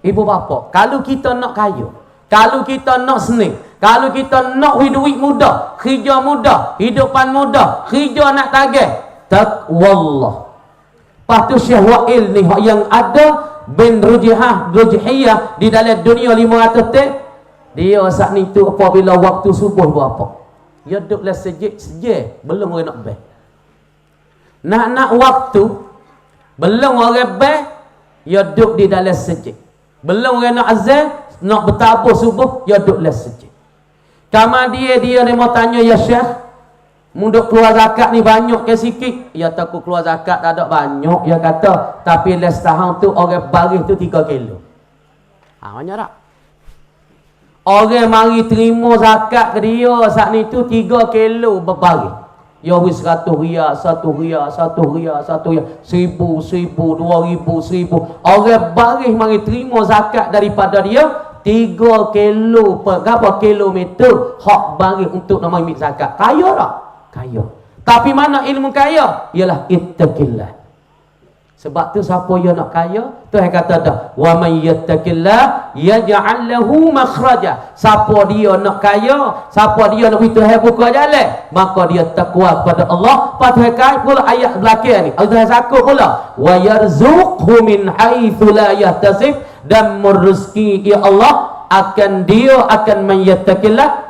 Ibu bapa, kalau kita nak kaya, kalau kita nak senang, kalau kita nak duit mudah, kerja mudah, hidupan mudah, kerja nak tagih, taqwallah. Lepas tu Syekh Wa'il ni yang ada bin Rujhiyah di dalam dunia 500 tahun. Dia saat ni tu apabila waktu subuh buat apa? Dia duduklah sejik, belum orang nak beh. Nak waktu, belum orang beh, dia duduk di dalam sejik. Belum orang nak azan, nak bertabur subuh, dia duduklah sejik. Kamar dia mau tanya, ya Syekh, munduk keluar zakat ni banyak ke sikit? Ya takut keluar zakat tak ada banyak, dia kata. Tapi les tahun tu orang baris tu 3 kilo. Banyak tak? Orang mari terima zakat ke dia saat ni tu 3 kilo berbaris. Ya wis 100 riyal, 1 riyal, 1 riyal, 1 riyal, 1000, 1000, 2000, 1000. Orang baris mari terima zakat daripada dia 3 kilo per berapa kilometer hak baris untuk nak ambil zakat. Kaya tak? Kaya. Tapi mana ilmu kaya? Ialah ittaqillah. Sebab tu siapa yang nak kaya, Tuhan kata dah, wa may yattaqillah yaj'al lahu makhraja. Siapa dia nak kaya, siapa dia nak Tuhan buka jalan, maka dia takwa kepada Allah. Tuhan kata pula ayat belakang ni, Allah sakut pula, wa yarzuqhu min haitsu la yahtasib, dan merzeki ya Allah akan dia akan yattaqillah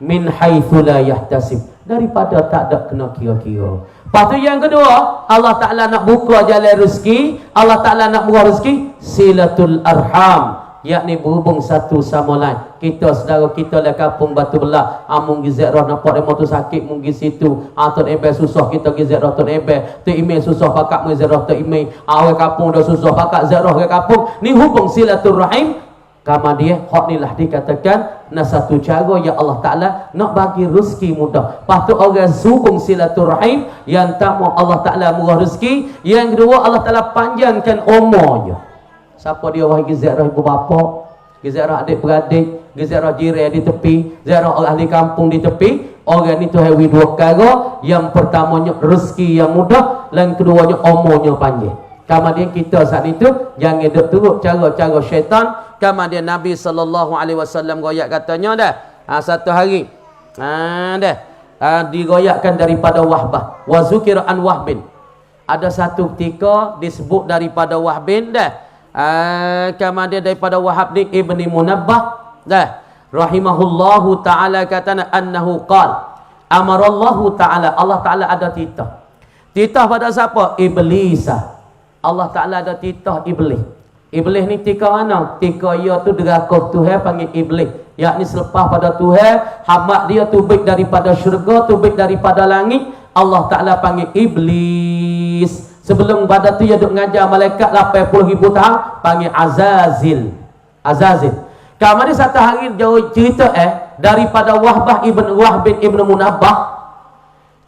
min haitsu la yahtasib, daripada tak ada kena kira-kira. Lepas tu yang kedua, Allah Ta'ala nak buka jalan rezeki. Allah Ta'ala nak buka rezeki silatul arham, yakni berhubung satu sama lain. Kita saudara kita lah kampung Batu Belah, mungkin ziarah nampak dia motor sakit mungkin situ, Tuan Ebel susah kita pergi ziarah Tuan Ebel, Tuan Imei susah pakak pergi ziarah Tuan Imei, orang kampung dah susah pakak ziarah orang kampung. Ni hubung silatul rahim. Kama dia, hak ni lah dikatakan na satu cara yang Allah Ta'ala nak bagi rezeki mudah. Lepas tu orang hubung silaturahim, yang pertama Allah Ta'ala murah rezeki, yang kedua Allah Ta'ala panjangkan umurnya. Siapa dia orang pergi ziarah ibu bapa, pergi ziarah adik-beradik, pergi ziarah jiran di tepi, ziarah orang ahli kampung di tepi, orang ni tu hawi 2 perkara. Yang pertamanya rezeki yang mudah, dan keduanya umurnya panjang. Kemudian kita saat itu jangan duk turut cara-cara syaitan. Kemudian Nabi SAW goyak katanya dah, satu hari digoyakkan daripada Wahbah, wa zukira an Wahbin. Ada satu ketika disebut daripada Wahbin dah, kemudian daripada Wahab bin Ibni Munabbah dah, rahimahullahu ta'ala, katana annahu qal amarallahu ta'ala, Allah Ta'ala ada titah. Titah pada siapa? Iblisah. Allah Ta'ala ada titah Iblis. Iblis ni tika mana? Tika ia tu deraka Tuhan panggil Iblis. Yakni selepas pada Tuhan, hamba dia tubik daripada syurga, tubik daripada langit, Allah Ta'ala panggil Iblis. Sebelum pada tu dia duk ngajar malaikat 80,000 tahun, panggil Azazil. Azazil. Kemudian satu hari jauh cerita daripada Wahbah bin Ibn Munabbah,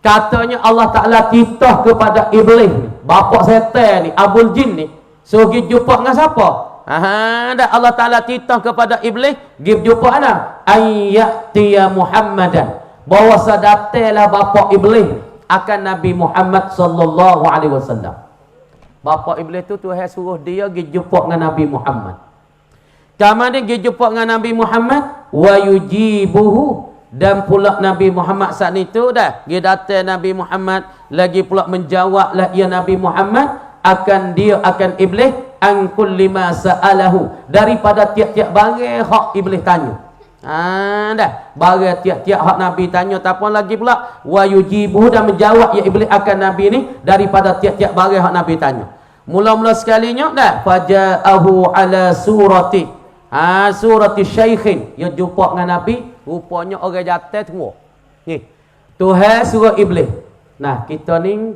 katanya Allah Ta'ala titah kepada Iblis, bapak setan ni, Abul Jin ni, so pergi jumpa dengan siapa? Allah Ta'ala titah kepada Iblis, pergi jumpa mana? Ayyatiya Muhammadan, bahawa sadatilah bapak Iblis akan Nabi Muhammad sallallahu alaihi wasallam. Bapak Iblis tu Tuhan suruh dia pergi jumpa dengan Nabi Muhammad. Kemudian pergi jumpa dengan Nabi Muhammad, wa yujibuhu, dan pula Nabi Muhammad saat itu dah dia datang Nabi Muhammad lagi pula menjawablah ya Nabi Muhammad akan Iblis an kulli ma sa'alahu, daripada tiap-tiap barang hak Iblis tanya. Dah barang tiap-tiap hak Nabi tanya, tapon lagi pula wa yujibu, dan menjawab ya Iblis akan Nabi ni daripada tiap-tiap barang hak Nabi tanya. Mula-mula sekalinya dah faja'ahu ala surati surati syaikhin, dia jumpa dengan Nabi, rupanya orang jatuh tua. Ni Tuhan suruh Iblis. Nah, kita ni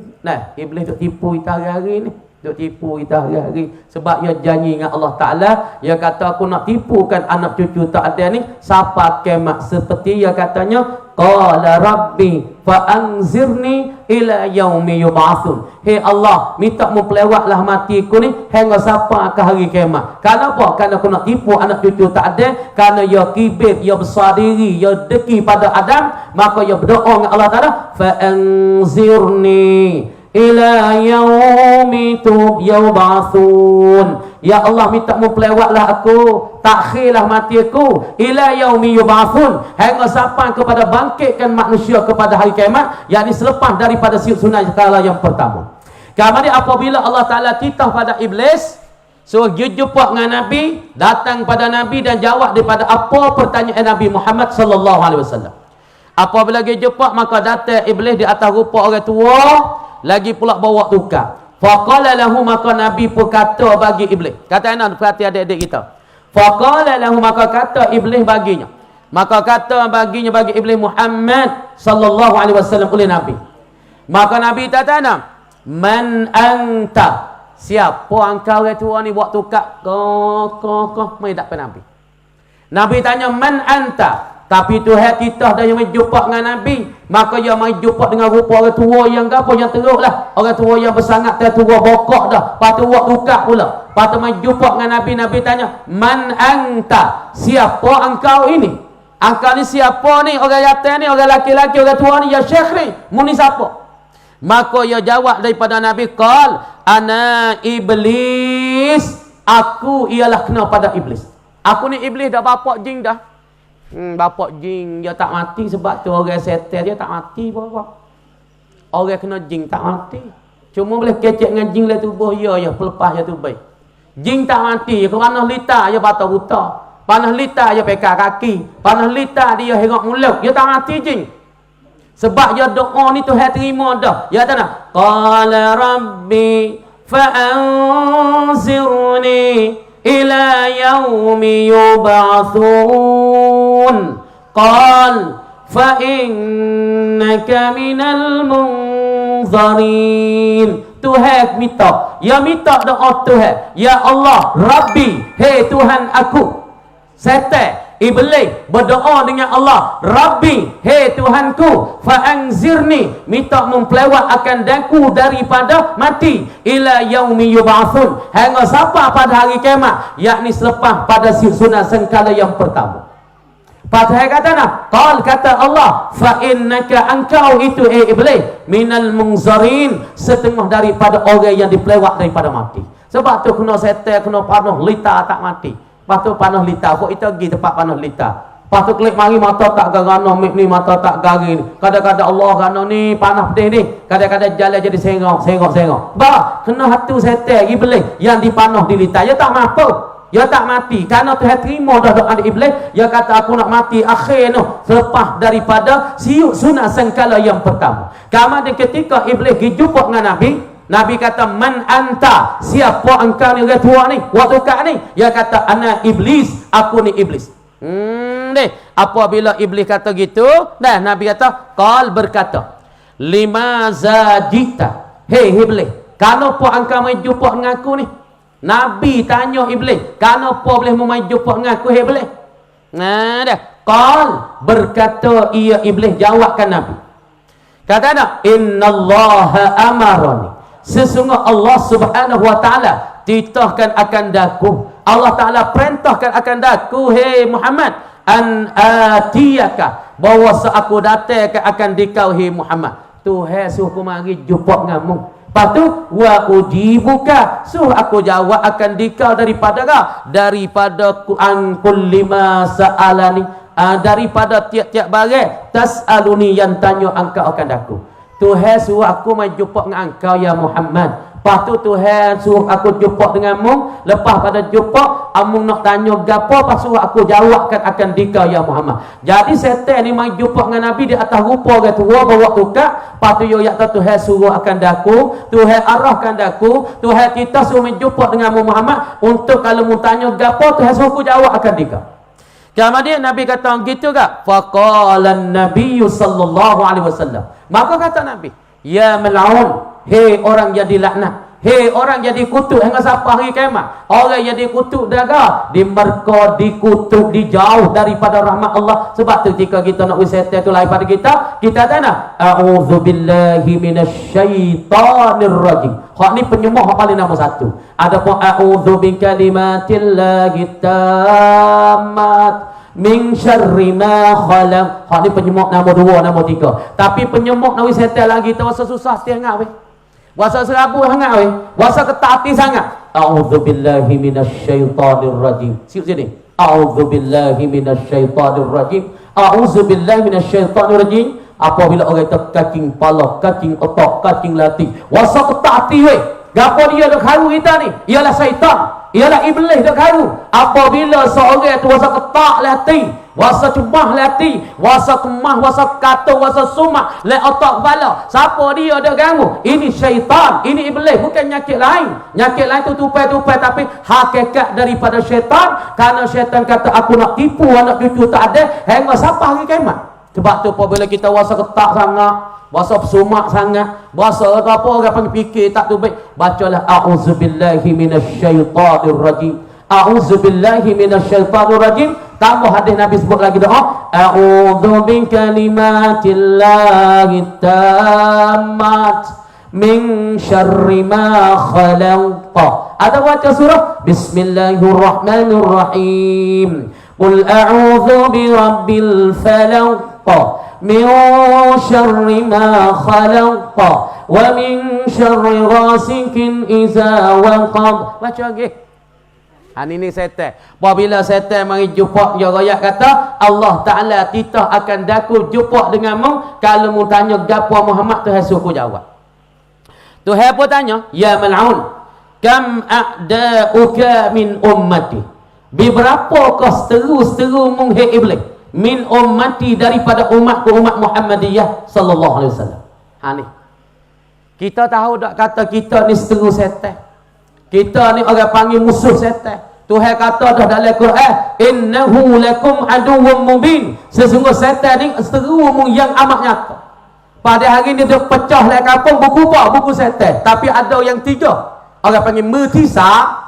Iblis duk tipu kita hari-hari ni. Duk tipu kita hari-hari. Sebab dia janji dengan Allah Ta'ala, dia kata aku nak tipukan anak cucu tak ada ni sampai kiamat. Seperti dia katanya, qala rabbi fa anzirni ila yaumi yub'atsun. Hei Allah, minta mu pelewatlah matiku ni hingga sampai ke hari kiamat. Kenapa? Kerana aku nak tipu anak cucu tak ada. Kerana ia kibir, ia besar diri, ia deki pada Adam, maka ia berdoa dengan Allah Ta'ala, fa anzirni ila yaumi yub'atsun. Ya Allah, minta mu pelewatlah aku, takhirlah mati aku, ila yaumi yub'atsun, hingga sampai kepada bangkitkan manusia kepada hari kiamat, yakni selepas daripada sunat kala yang pertama. Kemudian apabila Allah Ta'ala titah pada Iblis, suruh jumpa dengan Nabi, datang pada Nabi dan jawab daripada apa pertanyaan Nabi Muhammad sallallahu alaihi wasallam. Apabila dia jumpa, maka datang Iblis di atas rupa orang tua, lagi pula bawa tukar. Faqala lahu, maka Nabi pun kata bagi Iblis. Kata anak perhati adik-adik kita. Faqala lahu, maka kata Iblis baginya. Maka kata baginya bagi Iblis Muhammad sallallahu alaihi wasallam oleh Nabi. Maka Nabi tanya, man anta? Siapa engkau orang tua ni buat tukar? Kau mai tak Nabi. Nabi tanya, man anta? Tapi Tuhan kita dah yang jumpa dengan Nabi, maka dia mai jumpa dengan rupa orang tua yang apa yang teruk lah, orang tua yang bersangat tua bokok dah, patu buat tukar pula. Patu mai jumpa dengan Nabi, Nabi tanya, man anta? Siapa engkau ini? Engkau ni siapa ni? Orang yatim ni, orang laki-laki, orang tua ni, ya syekh ni, muni siapa? Maka ia jawab daripada Nabi, qal ana iblis, aku ialah kena pada iblis. Aku ni iblis dah, bapak jin dah. Bapak jin dia tak mati, sebab tu orang setan dia tak mati apa-apa. Orang kena jin tak mati. Cuma boleh kecek dengan jin lah tubuh ya pelepas ya tu baik. Jin tak mati, kerana lita dia patah buta. Panah lita dia pekak kaki. Panah lita dia hengok mulut. Dia tak mati jin. Sebab dia doa ni Tuhan terima dah. Ya tak nak? Qala rabbi fa'anzirni ila yaumi yub'atsun. Qal fa innaka minal munzarin. Tuhan minta, ya minta doa Tuhan, ya Allah Rabbi, hei Tuhan aku. Setan iblis berdoa dengan Allah, Rabbi, hei Tuhanku, fa'anzirni, minta mempelewat akan daku daripada mati, ila yaumi yub'atsun, hingga sampai pada hari kiamat, yakni selepas pada sunat sengkala yang pertama. Padahal kata nak, qal kata Allah, fa innaka engkau itu iblis minal munzarin, setengah daripada orang yang dipelewat daripada mati. Sebab tu kena setan, kena panah lita tak mati. Lepas tu panah lita, kok itu pergi tempat panah lita. Lepas tu klik mari mata tak garano, mik ni mata tak garing. Kadang-kadang Allah gano ni panah pedih ni, kadang-kadang jalan jadi sengok. Bah, kena hatu setan iblis yang dipanah di lita. Ya tak mampu. Ya tak mati. Kerana Tuhan terima dah doa iblis. Dia kata aku nak mati akhir tu, selepas daripada siuk sunat sengkala yang pertama. Kemudian ketika iblis pergi jumpa dengan Nabi, Nabi kata, man anta? Siapa engkau ni orang tua ni? Waktu kak ni? Dia kata, ana iblis, aku ni iblis. Deh, apabila iblis kata gitu, dah Nabi kata, qal berkata, limaza jita? Hei iblis, kenapa engkau mai jumpa dengan aku ni? Nabi tanya iblis, kenapa boleh mai jumpa dengan aku, hei iblis? Nah dah, qal berkata ia iblis, jawabkan Nabi. Kata nak, innallaha amarani, sesungguhnya Allah Subhanahu wa taala titahkan akan daku. Allah Taala perintahkan akan daku, hei Muhammad, an atiyaka, bahawa aku datang akan dikau, hei Muhammad. Tuhan suruh aku mari jumpa denganmu. Lepas tu, wa ujibuka, suruh aku jawab akan dikau daripada an kulli ma sa'alani, daripada tiap-tiap barang tas'aluni yang tanya engkau akan daku. Tuhan suruh aku mai jumpa dengan engkau ya Muhammad. Lepas tu Tuhan suruh aku jumpa denganmu. Lepas pada jumpa, amung nak tanya gapo, pas suruh aku jawabkan akan dikau ya Muhammad. Jadi setan ni mai jumpa dengan Nabi di atas rupa orang tua bawa tukar. Lepas tu yo yak Tuhan suruh akan daku, Tuhan arahkan daku, Tuhan kita suruh jumpa denganmu Muhammad untuk kalau mu tanya gapo, Tuhan suruh aku jawab akan dikau. Kemudian Nabi kata gitu ke? Faqala an-nabiy sallallahu alaihi wasallam. Maka kata Nabi, ya mal'un, hei orang yang dilaknat, hei orang yang dikutuk hingga sampai hari kiamat. Orang yang dikutuk daga, dimerka, dikutuk, dijauh daripada rahmat Allah. Sebab tu jika kita nak wisata tu lahir pada kita tanya, a'udzubillahi minasyaitanir rajim. Hak ni penyembah hak paling nombor satu. Adapun a'udzu bikalimatillahi tammat min syarri ma khalaq. Hak ni penyembah nombor 2, nombor 3. Tapi penyembah nak wisata lagi tu rasa susah setengah weh. Wasa serabu sangat weh. Wasa ketati sangat. A'udzubillahi minasyaitanir rajim. Siap sini. A'udzubillahi minasyaitanir rajim. A'udzubillahi minasyaitanir rajim. Apabila orang itu cacing kepala, cacing otak, cacing latih, wasa ketati weh. Gapo dia dak haru kita ni? Ialah syaitan, ialah iblis dak haru. Apabila seorang itu wasa ketak latih, wasa cumah latih, wasa kemah, wasa kata, wasa sumak, le otak kepala, siapa dia dak ganggu? Ini syaitan, ini iblis, bukan nyakit lain. Nyakit lain tu tupai-tupai, tapi hakikat daripada syaitan. Karena syaitan kata aku nak tipu anak cucu tak ada, hingga sampai hari kiamat. Sebab tu apabila kita wasa ketak sangat, wasa sumak sangat, wasa apa orang panggil fikir tak tu baik, bacalah a'udzubillahi minasyaitanir rajim. A'udzubillahi minasyaitanir rajim. Tambah hadis Nabi sebut lagi doa, a'udzu bikalimatillahi tammat min syarri ma khalaq. Ada baca surah Bismillahirrahmanirrahim. Qul a'udzu birabbil falaq min syarri ma khalaq wa min syarri ghasikin idza waqab. Baca lagi. Ini setan. Apabila setan mari jumpa dia royak kata Allah Taala kita akan daku jumpa denganmu kalau mu tanya gapo Muhammad Tuhan suku jawab. Tuhan pun tanya, ya mal'un, kam a'da'uka min ummati. Beberapa kau seteru mung hai iblis min ummati daripada umatku umat Muhammadiyah sallallahu alaihi wasallam. Ni. Kita tahu tak kata kita ni seteru setan. Kita ni orang panggil musuh setan. Tuhan kata dah dalam Quran, innahu lakum aduwwum mubin. Sesungguh setan ni seteru mung yang amat nyata. Pada hari ni dia pecah lah kampung buku apa? Buku setan. Tapi ada yang 3. Orang panggil mertisa.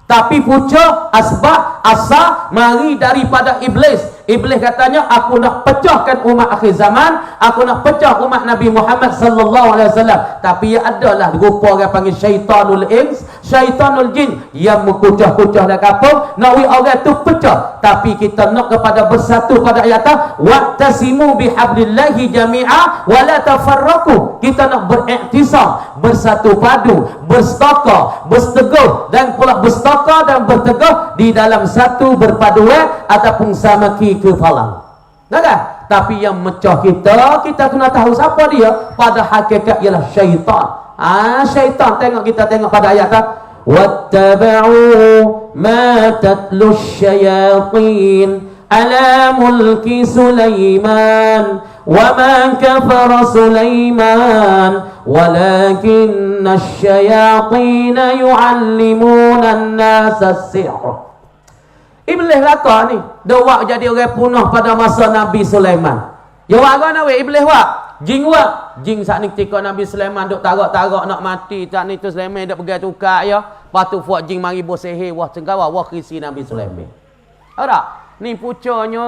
Tapi puca asbab asal mari daripada iblis. Iblis katanya aku nak pecahkan umat akhir zaman, aku nak pecah umat Nabi Muhammad sallallahu alaihi wasallam. Tapi ya adalah rupa orang panggil syaitanul ins, syaitanul jin yang mengkucah-kucah dalam kampung, nak orang tu pecah. Tapi kita nak kepada bersatu pada ayat wa'tasimu bihablillahi jami'a wa la tafarraqu. Kita nak beriktisam, bersatu padu, bersetakah, berseteguh dan pula bersetakah dan berteguh di dalam satu berpaduan ataupun samaki kefalang. Tak kan? Tapi yang mecah kita kena tahu siapa dia. Pada hakikat ialah syaitan. Syaitan. Kita tengok pada ayat wattaba'u ma tatlu syayatin ala mulki Sulaiman wa ma kafara Sulaiman walakinna syayatin yu'allimuna an-nasa as-sihr. Iblis raka ni dia jadi orang punah pada masa Nabi Sulaiman. Ya wak kan we iblis wak. Jin wak. Jin saat ni ketika Nabi Sulaiman duk tarak-tarak nak mati, saat ni tu Sulaiman duk pergi tukar ya. Patu fuak jin mari buat sihir wah cengkawa wah krisi Nabi Sulaiman. Ada ni pucanya.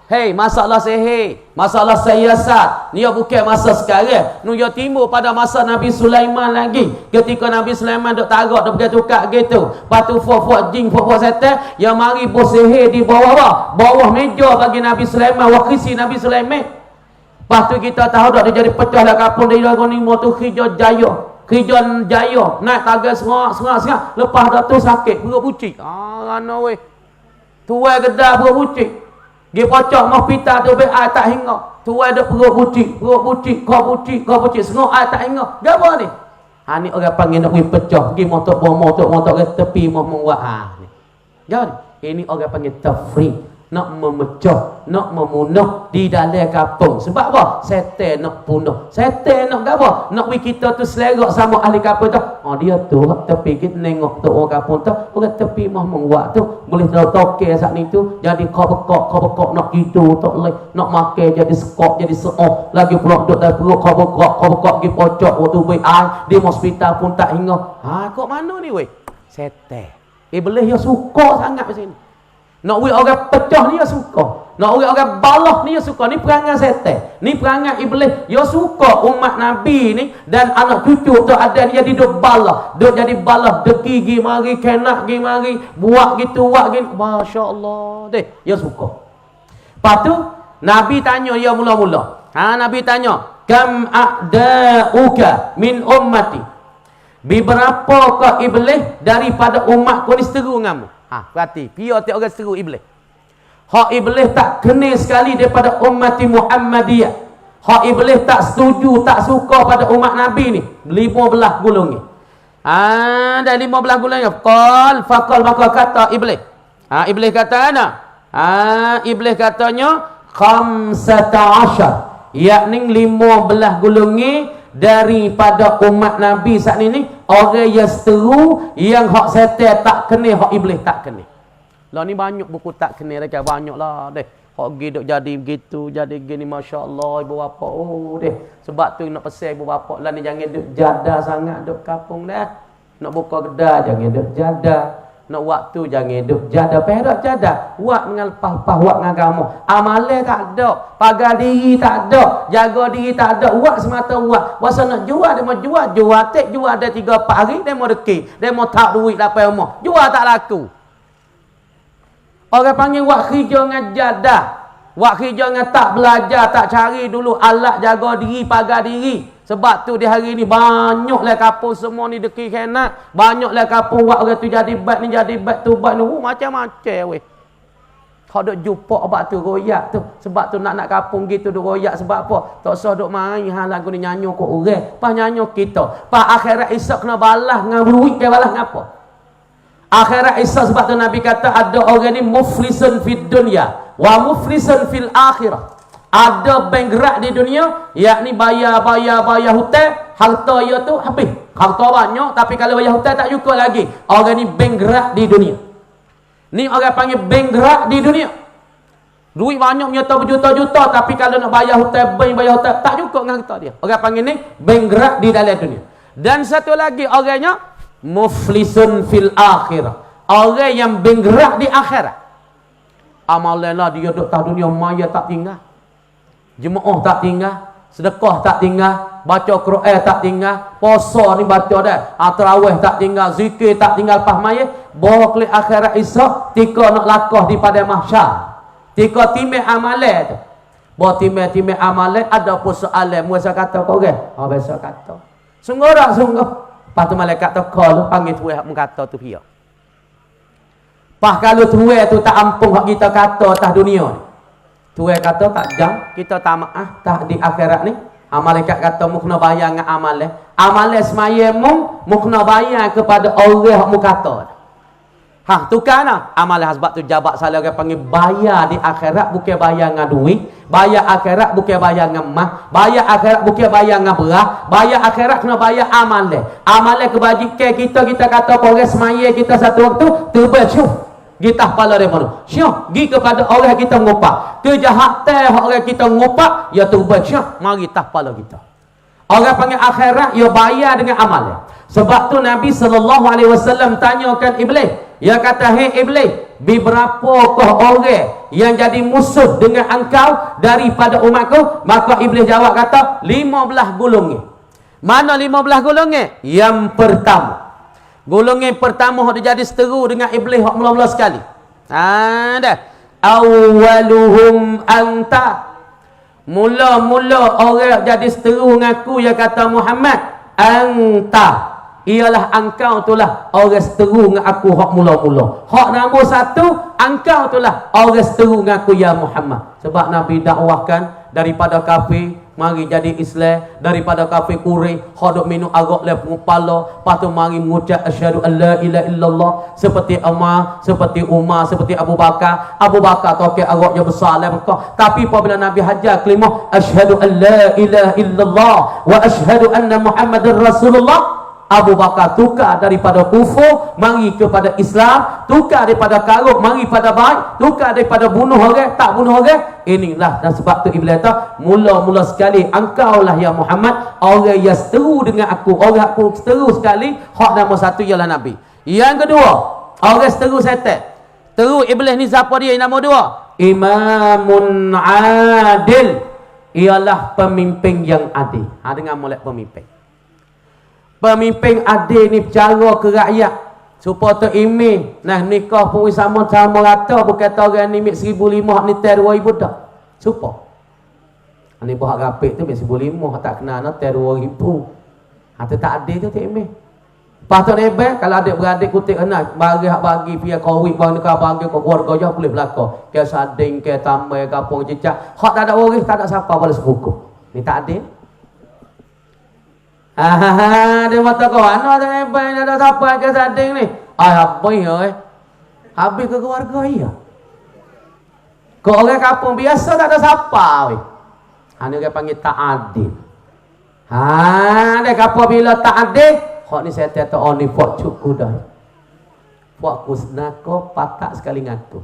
Hei, masalah sihir, masalah siasat, ni bukan masa sekarang. Ni dia timbul pada masa Nabi Sulaiman lagi. Ketika Nabi Sulaiman duk tarak, duk bertukar gitu. Patu fuak jin, fuak setan yang mari buat sihir di bawah meja bagi Nabi Sulaiman, wakisi Nabi Sulaiman. Patu kita tahu dak dia jadi pecah lah kapung dia ni motor Khijan Jaya. Khijan Jaya naik tagar serak. Lepas dak tu sakit perut pucik. Ana weh. Tuai gedah perut pucik. Dia pocok hospital tu be air tak hingga. Tuai dak perut pucik, kau pucik, sengok air tak hingga. Gapo ni? Ni orang panggil nak pergi pecah, pergi motor ke tepi mau buat ni. Jadi, ini orang panggil tafriq. Nak memecah, nak memunuh di dalam kampung. Sebab apa? Setan nak punuh. Setan nak apa? Nak kita tu selerak sama ahli kampung tu. Dia tu tepi kita nengok tu orang kampung tu. Orang tepi mah menguat tu. Boleh tahu toke saat ni tu. Jadi kau bekok nak gitu tak boleh. Nak makan jadi sekok, jadi seoh. Lagi pula duduk dalam perut kau bekok pergi pocok waktu baik air. Di hospital pun tak hingga. Kok mana ni weh? Setan. Iblis yang suka sangat di sini. Nak orang pecah ni dia suka. Nak orang balah ni dia suka. Ni perangai setan. Ni perangai iblis. Dia suka umat Nabi ni dan anak cucu tu ada dia duduk balah. Duduk jadi balah. Deki gi mari, kenak gi mari, buat gitu, buat gitu. Masya-Allah. Dia suka. Lepas tu Nabi tanya dia mula-mula. Nabi tanya, "Kam a'da'uka min ummati?" Beberapakah iblis daripada umatku ni seteru denganmu? Berarti pia tiap orang seru iblis. Hak iblis tak kena sekali daripada umat Muhammadiyah. Hak iblis tak setuju, tak suka pada umat Nabi ni. 15 golongan. Dan 15 golongan. Faqal maka kata iblis. Iblis kata ana. Iblis katanya 15. Yakni 15 golongan daripada umat Nabi saat ini orang yang seteru yang hak setan tak kena, hak iblis tak kena. Lah ni banyak buku tak kena dah banyak lah deh. Hak gi duk jadi begitu, jadi gini masya-Allah ibu bapa. Deh. Sebab tu nak pesan ibu bapa lah ni jangan duk jadah sangat duk kampung dah. Nak buka kedai jangan duk jadah. Nak waktu jangan duk jada perak jada. Buat dengan lepas-lepas buat dengan agama. Amalan tak ada, pagar diri tak ada, jaga diri tak ada. Buat semata buat. Puasa nak jual dia mau jual tek jual ada 3-4 hari dia mau deki. Dia mau tak duit dapat rumah. Jual tak laku. Orang panggil buat kerja dengan jada. Buat kerja dengan tak belajar, tak cari dulu alat jaga diri, pagar diri. Sebab tu di hari ni banyaklah kapung semua ni deki kena. Banyaklah kapung buat orang tu jadi bat ni jadi bat tu bat ni. Macam-macam weh. Kau duk jumpa obat tu royak tu. Sebab tu nak kapung gitu duk royak sebab apa? Tak usah duk main hal lagu ni nyanyi kok orang. Pas nyanyi kita. Pas akhirat esok kena balas dengan duit ke balas ngapa? Akhirat esok sebab tu Nabi kata ada orang ni muflisun fid dunya wa muflisun fil akhirah. Ada benggerak di dunia, yakni bayar hutang, harta ia tu habis. Harta banyak, tapi kalau bayar hutang tak cukup lagi. Orang ni benggerak di dunia. Ni orang panggil benggerak di dunia. Duit banyak nyata berjuta-juta, tapi kalau nak bayar hutang, bayar hutang, tak cukup dengan harta dia. Orang panggil ni benggerak di dalam dunia. Dan satu lagi orangnya, muflisun fil akhirah. Orang yang benggerak di akhirat. Amalan lah dia duduk tak dunia, maya tak tinggal. Jemaah tak tinggal, sedekah tak tinggal, baca Quran tak tinggal, puasa ni baca dah, tarawih tak tinggal, zikir tak tinggal pas mayat, bawa ke akhirat esok, tika nak lakah di pada mahsyar. Tika timai amalan tu. Bawa timai amalan ada pun soalan, muasa kata kau kan? Oh biasa kata. Sungguh tak sungguh. Pas tu malaikat tu call panggil tuai hak kata tu pihak. Pas kalau tuai tu tak ampun hak kita kata atas dunia ni. Tuai kata tak jam, kita tak maaf tak di akhirat ni. Malaikat kata mu kena bayar dengan amalan. Amalan semaya mu kena bayar kepada orang yang mu kata. Tukar nah. Amalan sebab tu jabat salah orang panggil bayar di akhirat bukan bayar dengan duit. Bayar akhirat bukan bayar dengan emas. Bayar akhirat bukan bayar dengan beras. Bayar akhirat kena bayar amalan. Amalan kebajikan kita kata orang semaya kita satu waktu terbaca. Kita kepala dia mana? Syah, pergi kepada orang kita mengupak. Kejahatan orang kita mengupak, ya tubat syah, mari tah kepala kita. Orang panggil akhirat, ya bayar dengan amal. Sebab tu Nabi SAW tanyakan Iblis. Dia kata, hei Iblis, berapakah orang yang jadi musuh dengan engkau daripada umatku? Maka Iblis jawab kata, 15 golongan. Mana 15 golongan? Yang pertama. Golongan pertama dia jadi seteru dengan iblis hak mula-mula sekali. Dah. Awwaluhum anta. Mula-mula orang jadi seteru dengan aku yang kata Muhammad, anta. Ialah engkau itulah orang seteru dengan aku hak mula-mula. Hak nombor satu, engkau itulah orang seteru dengan aku ya Muhammad. Sebab Nabi dakwahkan daripada kafir mari jadi Islam, daripada kafir kuri hodok minum arak le kepala, lepas tu mari mengucap asyhadu alla ilaha illallah, seperti Umar, seperti Abu Bakar tokek arak yang besar le Mekah. Tapi apabila Nabi hajar kalimah asyhadu alla ilaha illallah wa asyhadu anna Muhammadar Rasulullah, Abu Bakar tukar daripada kufur mari kepada Islam, tukar daripada karuk mari pada baik, tukar daripada bunuh orang tak bunuh orang. Inilah dan sebab tu Iblis kata mula-mula sekali engkau lah ya Muhammad orang yang seteru dengan aku, orang aku seteru sekali. Hak nombor satu ialah Nabi. Yang kedua, orang seteru syaitan. Teru Iblis ni siapa dia? Nombor dua, imamun adil, ialah pemimpin yang adil. Dengar molek pemimpin. Pemimpin adil ni bercara ke rakyat supaya terimih nah nikah pun sama-sama rata, bukan kata orang ni 1,500 ni ter 2,000 dah supaya ni buat rapik tu 1,500 tak kenal nak ter 2,000 tu tak adil tu terimih. Lepas tu nebel kalau adik-beradik kutip anak bagi pihak kawit bang nikah bagi ke keluarga je boleh berlaku ke sading ke tambah ke apa cicak hak tak ada waris tak ada siapa boleh sehukum ni tak adil. Dia mata kau anu ada nebel ada siapa ke sading ni apa ya habis ke keluarga iya kau orang kampung biasa tak ada siapa weh. Ni orang panggil tak adil. Dia kata bila tak adil hak ni saya kata oh ni buat cukup dah buat kusnako patak sekali ngaku.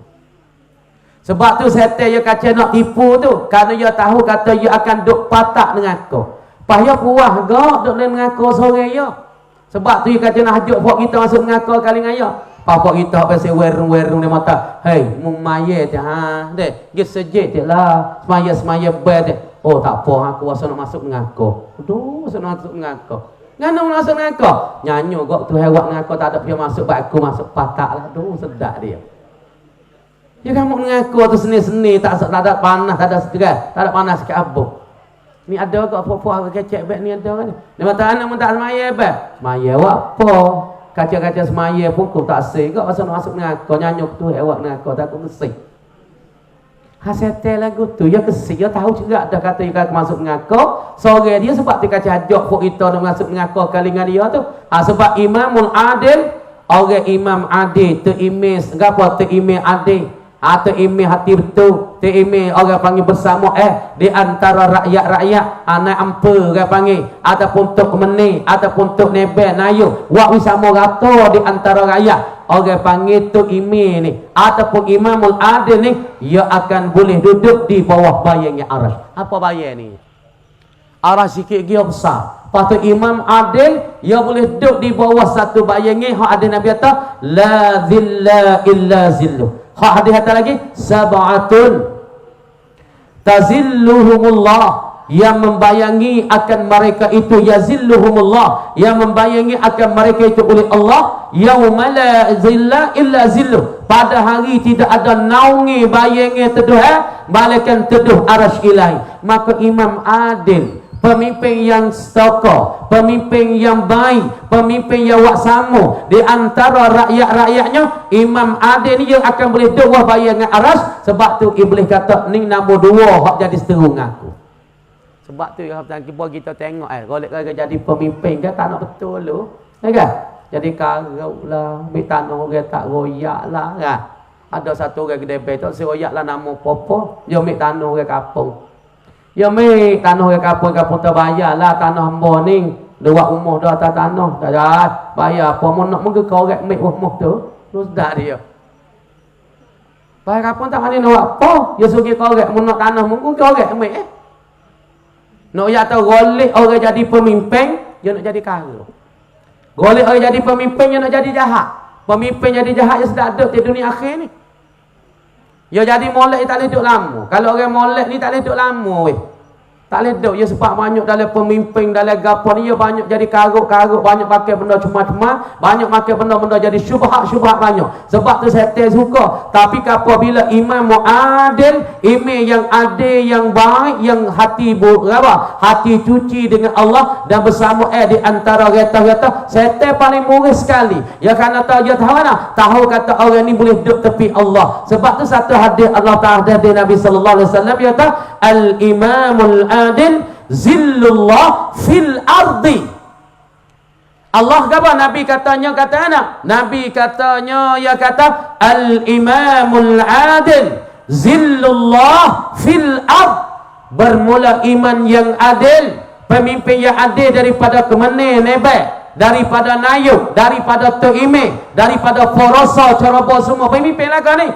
Sebab tu saya kata dia kata nak tipu tu kerana dia tahu kata dia akan duk patak dengan aku. Payah puas gak duk dengan aku sore ya. Sebab tu dia kata nak hajuk buat kita masuk mengaku kali dengan dia. Papa kita pasal werung-werung dia mata. Hei, mung maya dia ha. Dek, dia sejek dia lah. Semaya bed dia. Oh tak apa, aku rasa nak masuk mengaku. Aduh, rasa nak masuk mengaku. Ngana nak masuk mengaku? Nyanyi kok tu hewak mengaku tak ada dia masuk, baik aku masuk patak lah. Aduh, sedap dia. Dia kamu mengaku tu seni-seni, tak ada panas, tak ada seterai, tak ada panas sikit abuk. Ni ada kok apa-apa kecek beg ni ada kan. Dia kata anak mun tak semaya beg. Semaya awak apa? Kaca-kaca semaya pun kau tak sih kok pasal masuk neraka nyanyuk tu awak neraka tak aku mesti. Hasil lagu tu ya kesih ya tahu juga ada kata dia masuk neraka. Sore dia sebab dia kaca ajak pok kita nak masuk neraka kali dengan dia tu. Sebab imamul adil, orang imam adil tu imis gapo tu imis adil. Atau imi hati betul, tu imi orang panggil bersama di antara rakyat-rakyat anak ampe orang panggil ataupun tok meni ataupun tok nebe nayu wak wisama rata di antara rakyat orang panggil tu imi ni ataupun imamul adil ni ia akan boleh duduk di bawah bayangnya arasy. Apa bayang ni? Arasy sikit dia besar. Lepas tu imam adil ia boleh duduk di bawah satu bayangnya hak ada Nabi kata la zilla illa zilluh. Hak hadis kata lagi sab'atun tazilluhumullah, yang membayangi akan mereka itu yazilluhumullah, yang membayangi akan mereka itu oleh Allah yauma la zilla illa zilluh, pada hari tidak ada naungi bayangi teduh malaikat teduh arasy ilahi. Maka imam adil, pemimpin yang stokoh, pemimpin yang baik, pemimpin yang waksamu di antara rakyat-rakyatnya, imam adil ni yang akan boleh dua bayangan arasy. Sebab tu iblis kata ni nombor dua hak jadi seterung aku. Sebab tu kita tengok golek-golek jadi pemimpin kan tak nak betul lu, kan? Jadi karau lah, ambil tanah orang tak royak lah kan. Ada satu orang kedai betul si royak lah nama popo, dia ambil tanah orang kampung. Ya mai tanah ke kampung terbayar lah tanah hamba ni. Dua umur dah atas tanah. Dah bayar apa mun nak mungkin korek mai umur tu. Sudah dia. Bayar kampung tak mani nak apa? Ya sugi korek mun nak tanah mungkin korek mai Nak ya tahu golek orang jadi pemimpin, dia nak jadi kaya. Golek orang jadi pemimpin, dia nak jadi jahat. Pemimpin jadi jahat dia sudah ada di dunia akhir ni. Ya jadi molek tak boleh duduk lama. Kalau orang molek ni tak boleh duduk lama weh. Tak boleh duduk. Ya sebab banyak dalam pemimpin, dalam gapo ni, ya banyak jadi karut-karut, banyak pakai benda cuma-cuma, banyak pakai benda-benda jadi syubhat-syubhat banyak. Sebab tu saya suka. Tapi apabila imam adil, imam yang adil, yang baik, yang hati hati cuci dengan Allah dan bersama di antara reta-reta, saya paling murah sekali. Ya kerana tahu dia tahu mana? Tahu kata orang ni boleh duduk tepi Allah. Sebab tu satu hadis Allah Taala dari Nabi sallallahu alaihi wasallam dia kata al-imamul adil zillullah fil ardi. Allah kata Nabi katanya kata anak. Nabi katanya ya kata al-imamul adil zillullah fil ard. Bermula iman yang adil, pemimpin yang adil daripada kemana nebek, daripada nayuk, daripada tuime, daripada forosa ceroboh semua pemimpin lah ni.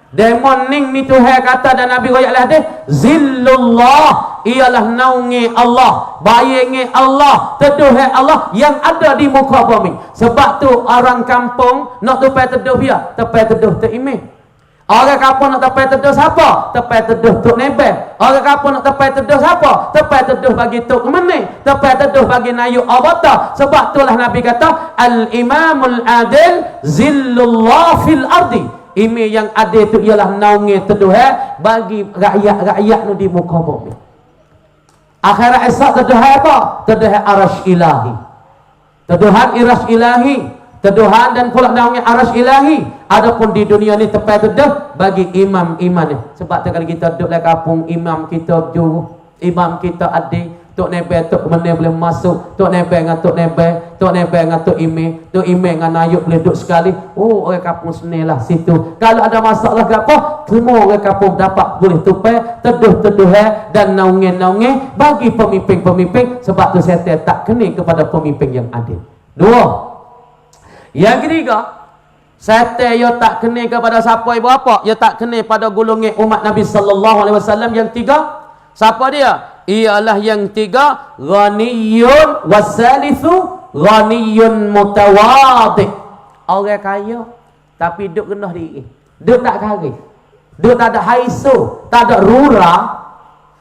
Demon ning ni Tuhan kata dan Nabi royak lah dia zillullah ialah naungi Allah, bayangi Allah, teduh Allah yang ada di muka bumi. Sebab tu orang kampung nak tepai teduh dia, tepai teduh tuime. Orang kampung nak tepai teduh siapa? Tepai teduh tok nebel. Orang kampung nak tepai teduh siapa? Tepai teduh bagi tok kemene, tepai teduh bagi nayuk abata. Sebab itulah Nabi kata al-imamul adil zillullah fil ardi. Imam yang adil itu ialah naungi teduh bagi rakyat-rakyat nu di muka bumi. Akhirat esok teduh apa? Teduh arasy ilahi. Teduhan arasy ilahi. Teduhan dan pula naungi arasy ilahi. Adapun di dunia ni tepat teduh bagi imam-imam ni. Sebab tu kalau kita duduk di kampung, imam kita juru, imam kita adil, tok nebel tok kemana boleh masuk, tok nebel dengan tok nebel, tok nebel dengan tok imam dengan nayuk boleh duduk sekali. Oh, orang kampung senilah situ. Kalau ada masalah ke apa, semua orang kampung dapat boleh tupai teduh-teduh dan naungi-naungi bagi pemimpin-pemimpin. Sebab tu saya tak kena kepada pemimpin yang adil. Dua. Yang ketiga, saya ia tak kena kepada siapa ibu apa, ia tak kena pada golongan umat Nabi sallallahu alaihi wasallam. Yang tiga, siapa dia? Ialah yang tiga, ghaniyun wasalithu ghaniyun mutawadhi. Orang kaya Tapi duk rendah diri. Duk tak kari. Duk tak ada haisu, tak ada rura.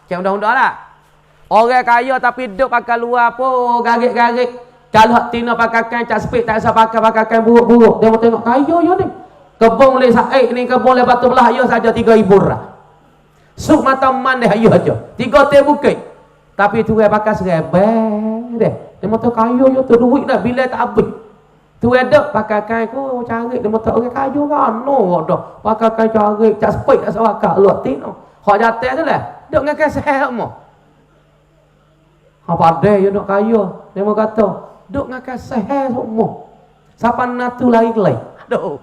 Macam undang-undang lah. Orang kaya tapi duk pakai luar pun garik-garik. Kalau hak tina pakai kain cak sepik, tak usah pakai kain buruk-buruk. Dia mau tengok kaya yo ni. Kebun boleh saik ni, kebun boleh batu belah yo saja 3,000 rak. Suk mata man dia ayo aja. 3 teh bukit. Tapi tu dia pakai sereben deh. Dia mau tahu kaya yo tu duit dah bila tak habis. Tu ada pakai kain ko cari dia mau tahu orang kaya kan. No dah. Pakai kain cari cak sepik tak usah pakai luar tina. Hak jatah tu lah. Duk dengan kain sehat mo. Apa ada yo nak kaya? Dia mau kata, duk dengan kasih semua. Siapa natu lagi-lagi? Aduh.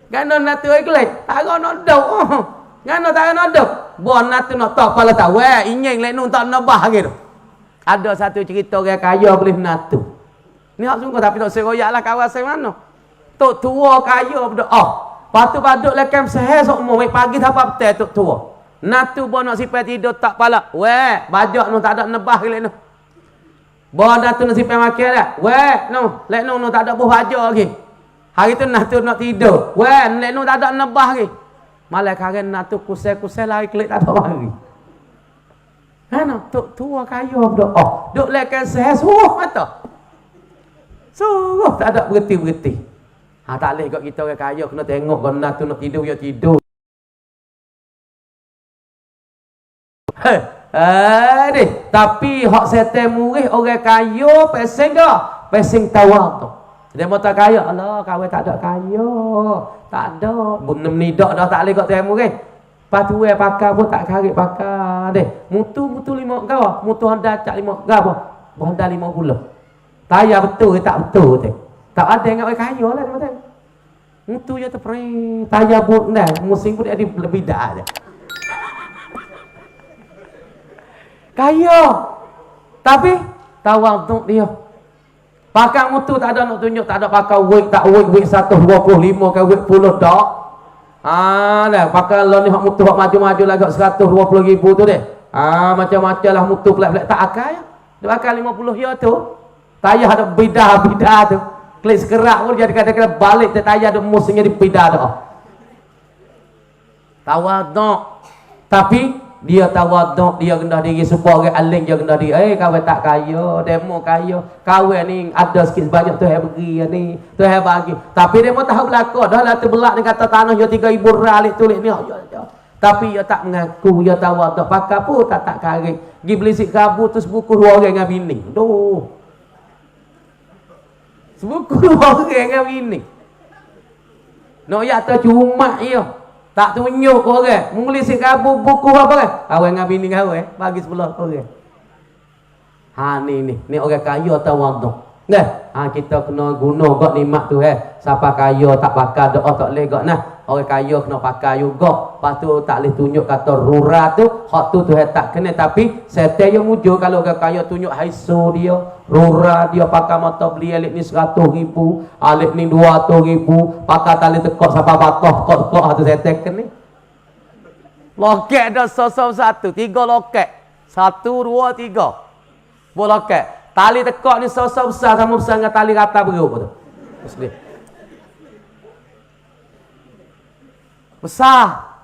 Gana natu lagi-lagi? Tak ada nak duk. Gana tak ada nak duk. Buat natu nak tahu kepala tahu. Inyeng lenung tak nabah gitu. Ada satu cerita orang kaya boleh natu. Ni hak sungguh tapi tak seroyak lah kawasan mana. Tok tua kaya berdoa. Patu paduk lekam sehat semua. Baik pagi sampai petang tok tua. Natu buat nak sipai tidur tak pala. Weh, bajak nu tak ada nebah lek nu. Bawa natu nak sipai makan dah. Weh, nu, lek nu tak ada buah bajak lagi. Hari tu natu nak tidur. Weh, lek nu tak ada nebah lagi. Malah karen natu kusai-kusai lari kelik tak ada lari. Kan tok tua kaya berdoa. Duk lekan sehat suruh mata. Suruh tak ada berhenti-berhenti. Ha tak leh kat kita orang kaya kena tengok kalau natu nak tidur ya tidur. Tapi hak setan murih orang kaya pesing dah, pesing tawaduk. Dia mau tak kaya, Allah kawan tak ada kaya, tak ada. Benem nidak dah tak boleh kat setan murih. Patu pakai pun tak karik pakai deh. Mutu 5 gawa, mutu Honda cak 5 gawa, Honda 50. Tayar betul ke tak betul teh. Tak ada yang orang kaya lah dia. Mutu je terperi, tayar pun dah, musim pun dia lebih dah aja. Kaya. Tapi tawaduk dia. Pakai mutu tak ada nak tunjuk, tak ada pakai wig, tak wig 125 ke wig 10 dak. Dah pakai lo ni hak mutu hak maju-maju lagi 120,000 tu deh. Macam-macam lah mutu pelik-pelik tak akal ya. Dia pakai 50 ya tu. Tayar ada bidah-bidah tu. Klik sekerak pun jadi kadang-kadang balik tayar ada musimnya di bidah dah. Tawaduk. Tapi dia tawaduk, dia rendah diri supaya orang alim dia rendah diri. Kawan tak kaya, demo kaya. Kawan ni ada sikit banyak tu hai bagi ni, tu hai bagi. Tapi dia mau tahu belaka dah lah terbelak ni kata tanah dia 3,000 ral tulis ni. Tapi dia tak mengaku, dia tawaduk. Pakai pun tak karik. Gi beli sik kabut tu sebuku 2 orang dengan bini. Doh. Sebuku 2 orang dengan bini. Nak ya tak cuma dia. Tak tunjuk orang. Muli si kabur buku apa kan? Kawan dengan bini kawan. Bagi 10 orang. Ni orang kaya tawaduk. Nah, kita kena guna gak nikmat tu Siapa kaya tak pakai doa tak leh gak nah. Orang kaya kena pakai juga. Lepas tu tak boleh tunjuk kata rura tu. Hak tu tak kena. Tapi setan yang mujur kalau orang kaya tunjuk haisu dia. Rura dia pakai mata beli alik ni 100,000. Alik ni 200,000. Pakai tali tekok sampai patah. Tekok tu setan kena. Loket dah sosok 1. 3 loket. 1, 2, 3. Boleh loket. Tali tekok ni sosok besar sama besar dengan tali rata beruk tu. Muslim. Besar.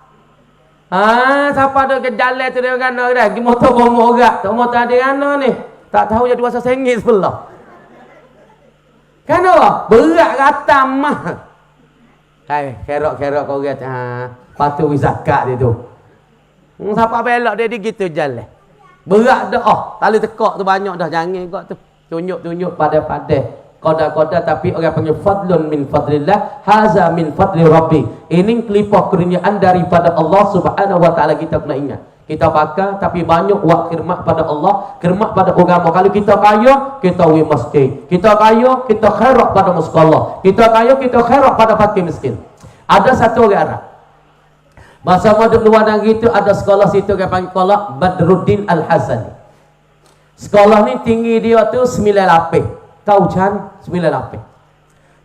Siapa ada ke jalan tu dia kena dah. Pergi motor bomo orang. Tak motor ada kena ni. Tak tahu jadi rasa sengit sebelah. Kenapa? Berat rata mah. Kerok-kerok kau kata. Patu zakat dia tu. Siapa belok dia gitu jalan. Berat dah. Tali tekok tu banyak dah. Jangan kau tu. Tunjuk-tunjuk pada-pada. Koda-koda tapi orang panggil fadlun min fadlillah. Haza min fadli rabbi. Ini kelipah kurniaan daripada Allah subhanahu wa ta'ala. Kita kena ingat. Kita pakai tapi banyak buat khidmat pada Allah. Khidmat pada agama. Kalau kita kaya, kita pergi masjid. Kita kaya, kita khairat pada muskolah. Kita kaya, kita khairat pada fakir miskin. Ada satu orang Arab. Masa model luar negeri itu ada sekolah situ yang panggil sekolah Badruddin Al-Hasani. Sekolah ni tinggi dia tu 9 lapis. Tahu can 9 lapis.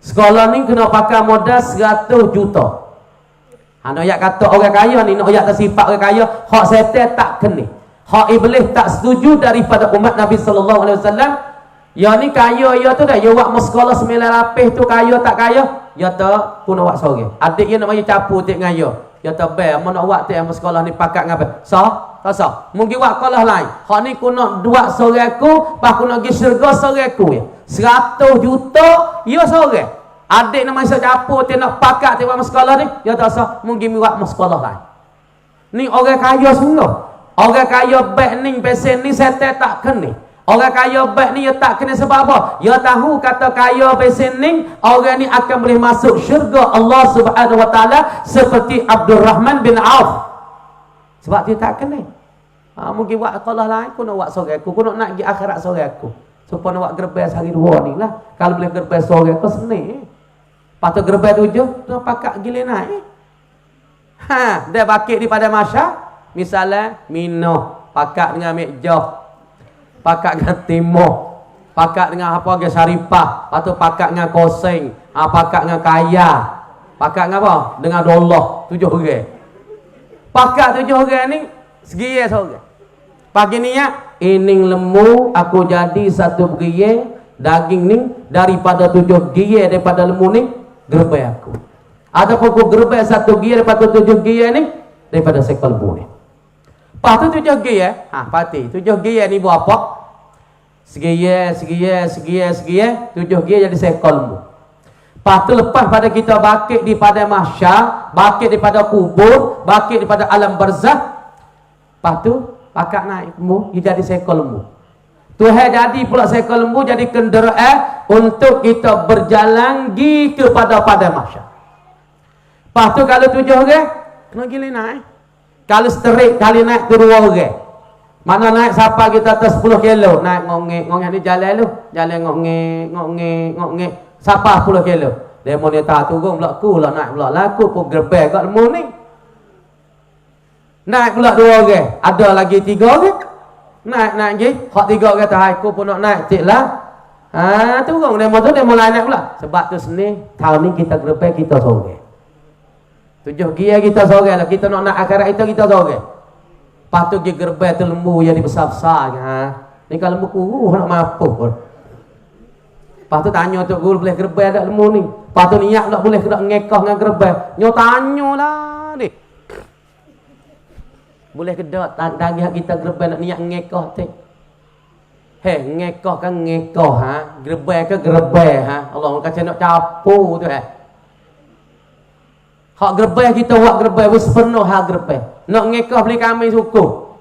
Sekolah ni kena pakai modal 100 juta. Nak ayat kata orang kaya ni, nak ayat tersifat orang kaya, hak setan tak kena. Hak iblis tak setuju daripada umat Nabi sallallahu alaihi wasallam. Ya ni kaya ya tu dah, ya buat sekolah 9 lapis tu kaya tak kaya? ya tak ku nak buat sore. Adik dia nak mari capu tik dengan dia. Ya tak be, mau nak buat tik ama sekolah ni pakat ngapai? Sah? Tak sah. Mungkin buat sekolah lain. Hak ni ku nak buat sore aku, pas ku nak pergi syurga sore aku ya. 100 juta ya sore. Adik nak mari capu tik nak pakat tik ama sekolah ni, ya tak sah. Mungkin buat ama sekolah lain. Ni orang kaya sungguh. Orang kaya baik ni pesen ni setel tak kena. Orang kaya baik ni dia tak kena sebab apa? Dia tahu kata kaya pesen ni orang ni akan boleh masuk syurga Allah Subhanahu wa taala seperti Abdul Rahman bin Auf. Sebab dia tak kena. Mungkin buat sekolah lain aku nak buat sore aku nak pergi akhirat sore aku. Supaya nak buat gerbang sehari dua ni lah. Kalau boleh gerbang sore aku seni. Patut gerbang 7 tu pakak gila naik. Dia bakit di pada masa. Misalnya Mino pakat dengan Mekjoh, pakat dengan Timur, pakat dengan apa ke Syarifah, atau pakat dengan Koseng, pakat dengan Kaya, pakat dengan apa? Dengan Dollah, 7 orang. Pakat 7 orang ni segi seorang. Pagi ni ya, ining lemu aku jadi satu beriye daging ni daripada 7 giye daripada lemu ni gerbai aku. Ataupun aku gerbai satu giye daripada 7 giye ni daripada sekol lembu ni. Lepas tu 7 giye, pati 7 giye ni buat apa? Segiye, 7 giye jadi sekol lembu. Lepas tu lepas pada kita bakit di pada mahsyar, bakit daripada kubur, bakit daripada alam barzakh. Lepas tu pakak naik lembu, dia jadi sekol lembu. Tuhan jadi pula sekol lembu jadi kenderaan untuk kita berjalan pergi kepada pada mahsyar. Lepas tu kalau 7 orang kena gila naik. Kalau straight kali naik tu 2 orang. Mana naik siapa kita atas 10 kilo, naik ngongek ni jalan lu, jalan ngongek. Siapa 10 kilo. Demo ni tak turun pula ku lah naik pula laku pun gerbek kat lemu ni. Naik pula 2 orang, ada lagi 3 orang. Naik lagi, hak 3 orang tak aku pun nak naik ciklah. Turun demo tu demo lain naik pula. Sebab tu seni tahun ni kita gerbek kita seorang. 7 gia kita sore lah. Kita nak akhirat itu kita sore. Lepas tu pergi gerbang tu lembu yang besar-besar. Ni kalau lembu kuruh nak mampu. Lepas tu tanya Tok Guru boleh gerbang tak lembu ni. Lepas tu niat pula boleh nak ngekah dengan gerbang. Nyo tanya lah ni. Boleh ke tak dagih kita gerbang nak niat ngekah tu. Ngekah kan ngekah gerbang ke gerbang Allah kata nak capu tu hak gerbang kita buat gerbang wis penuh hak gerbang. Nak ngekah beli kambing suku.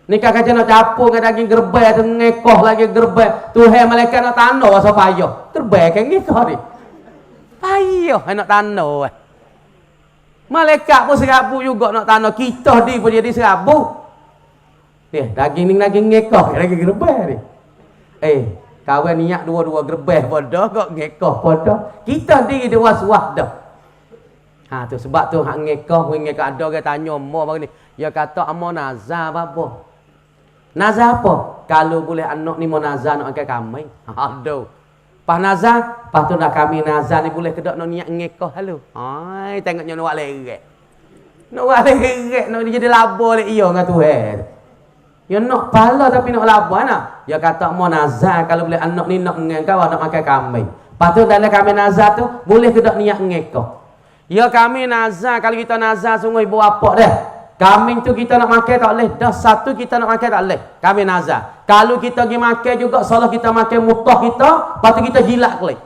Nikah kaca nak campur dengan daging gerbang tu ngekah lagi gerbang. Tuhan malaikat nak tanda rasa payah. Gerbang kan ngekah ni. Payah nak tanda. Malaikat pun serabu juga nak tanda. Kita di pun jadi serabu. Daging ni daging ngekah daging gerbang ni. Kawan niat dua-dua gerbang pada kok ngekah pada. Kita diri dia was-was dah. Tu sebab tu hak ngekah ada orang tanya mo bagi ni. Dia kata amo nazar apa? Nazar apa? Kalau boleh anak ni mau nazar nak angkat kambing. Aduh. Pas nazar, pas tu nak kami nazar ni boleh kedak nak niat ngekah halu. Tengoknya nak buat lerek. Nak buat lerek nak jadi laba lek iya dengan Tuhan. Ya nak pala tapi nak laba nak. Dia kata mau nazar kalau boleh anak ni nak ngengkau nak angkat kambing. Pas tu dalam kami nazar tu boleh kedak niat ngekah. Ya kami nazar, kalau kita nazar sungguh ibu apa dah. Kambing tu kita nak makan tak boleh. Dah satu kita nak makan tak boleh. Kami nazar. Kalau kita pergi makan juga, salah kita makan mutah kita, lepas tu kita jilat kelih.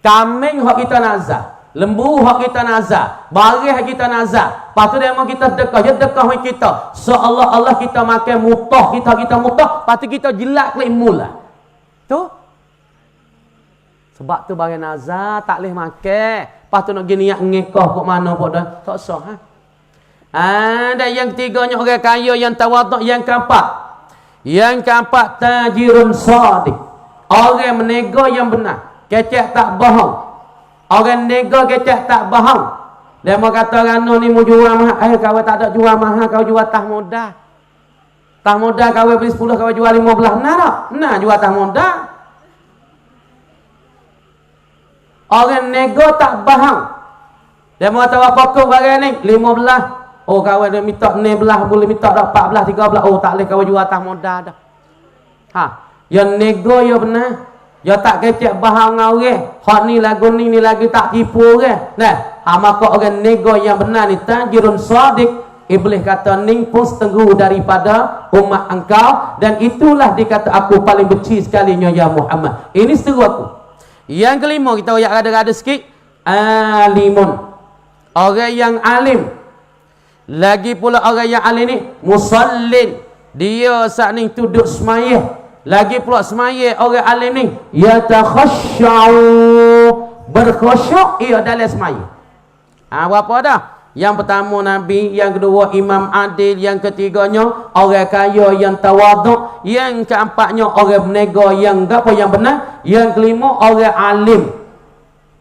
Kambing hak kita nazar. Lembu hak kita nazar. Barih hak kita nazar. Lepas tu dia mau kita dekah. Dia dekah dengan kita. Allah kita makan mutah, kita mutah. Lepas tu kita jilat kelih mula. Tu. Sebab tu bagi nazar tak boleh makan. Lepas tu nak pergi niat ngekah kok mana pun dah. Tak sah. Dan yang ketiganya orang kaya yang tawaduk. Yang keempat. Yang keempat tajirun sadiq. Orang menega yang benar. Kecek tak bohong. Orang menega kecek tak bohong. Dia mau kata rana ni mau jual mahal. Kau tak ada jual mahal. Kau jual tah muda. Tah muda kau beli 10. Kau jual 15. Benar tak? Benar jual tah muda. Orang nego tak faham. Dia mau tahu apa kau barang ni? 15. Oh kawan dia minta 16 boleh minta dak 14 13. Oh tak boleh kau jual atas modal dah. Yang nego ya benar. Ya tak kecek bahang orang. Hak ni lagu ni lagi tak tipu orang. Nah, maka orang nego yang benar ni tajirun sadiq. Iblis kata ning pun setengah daripada umat engkau, dan itulah dikata aku paling benci sekalinya ya Muhammad. Ini seru aku. Yang kelima kita ayat ada sikit, alimun. Orang yang alim. Lagi pula orang yang alim ni musallin. Dia saat ni duduk semayah. Lagi pula semaya orang alim ni yatakhasyau, berkhusyuk ia dalam semaya. Berapa dah? Yang pertama Nabi, yang kedua imam adil, yang ketiganya orang kaya yang tawaduk, yang keempatnya orang berniaga yang apa yang benar, yang kelima orang alim.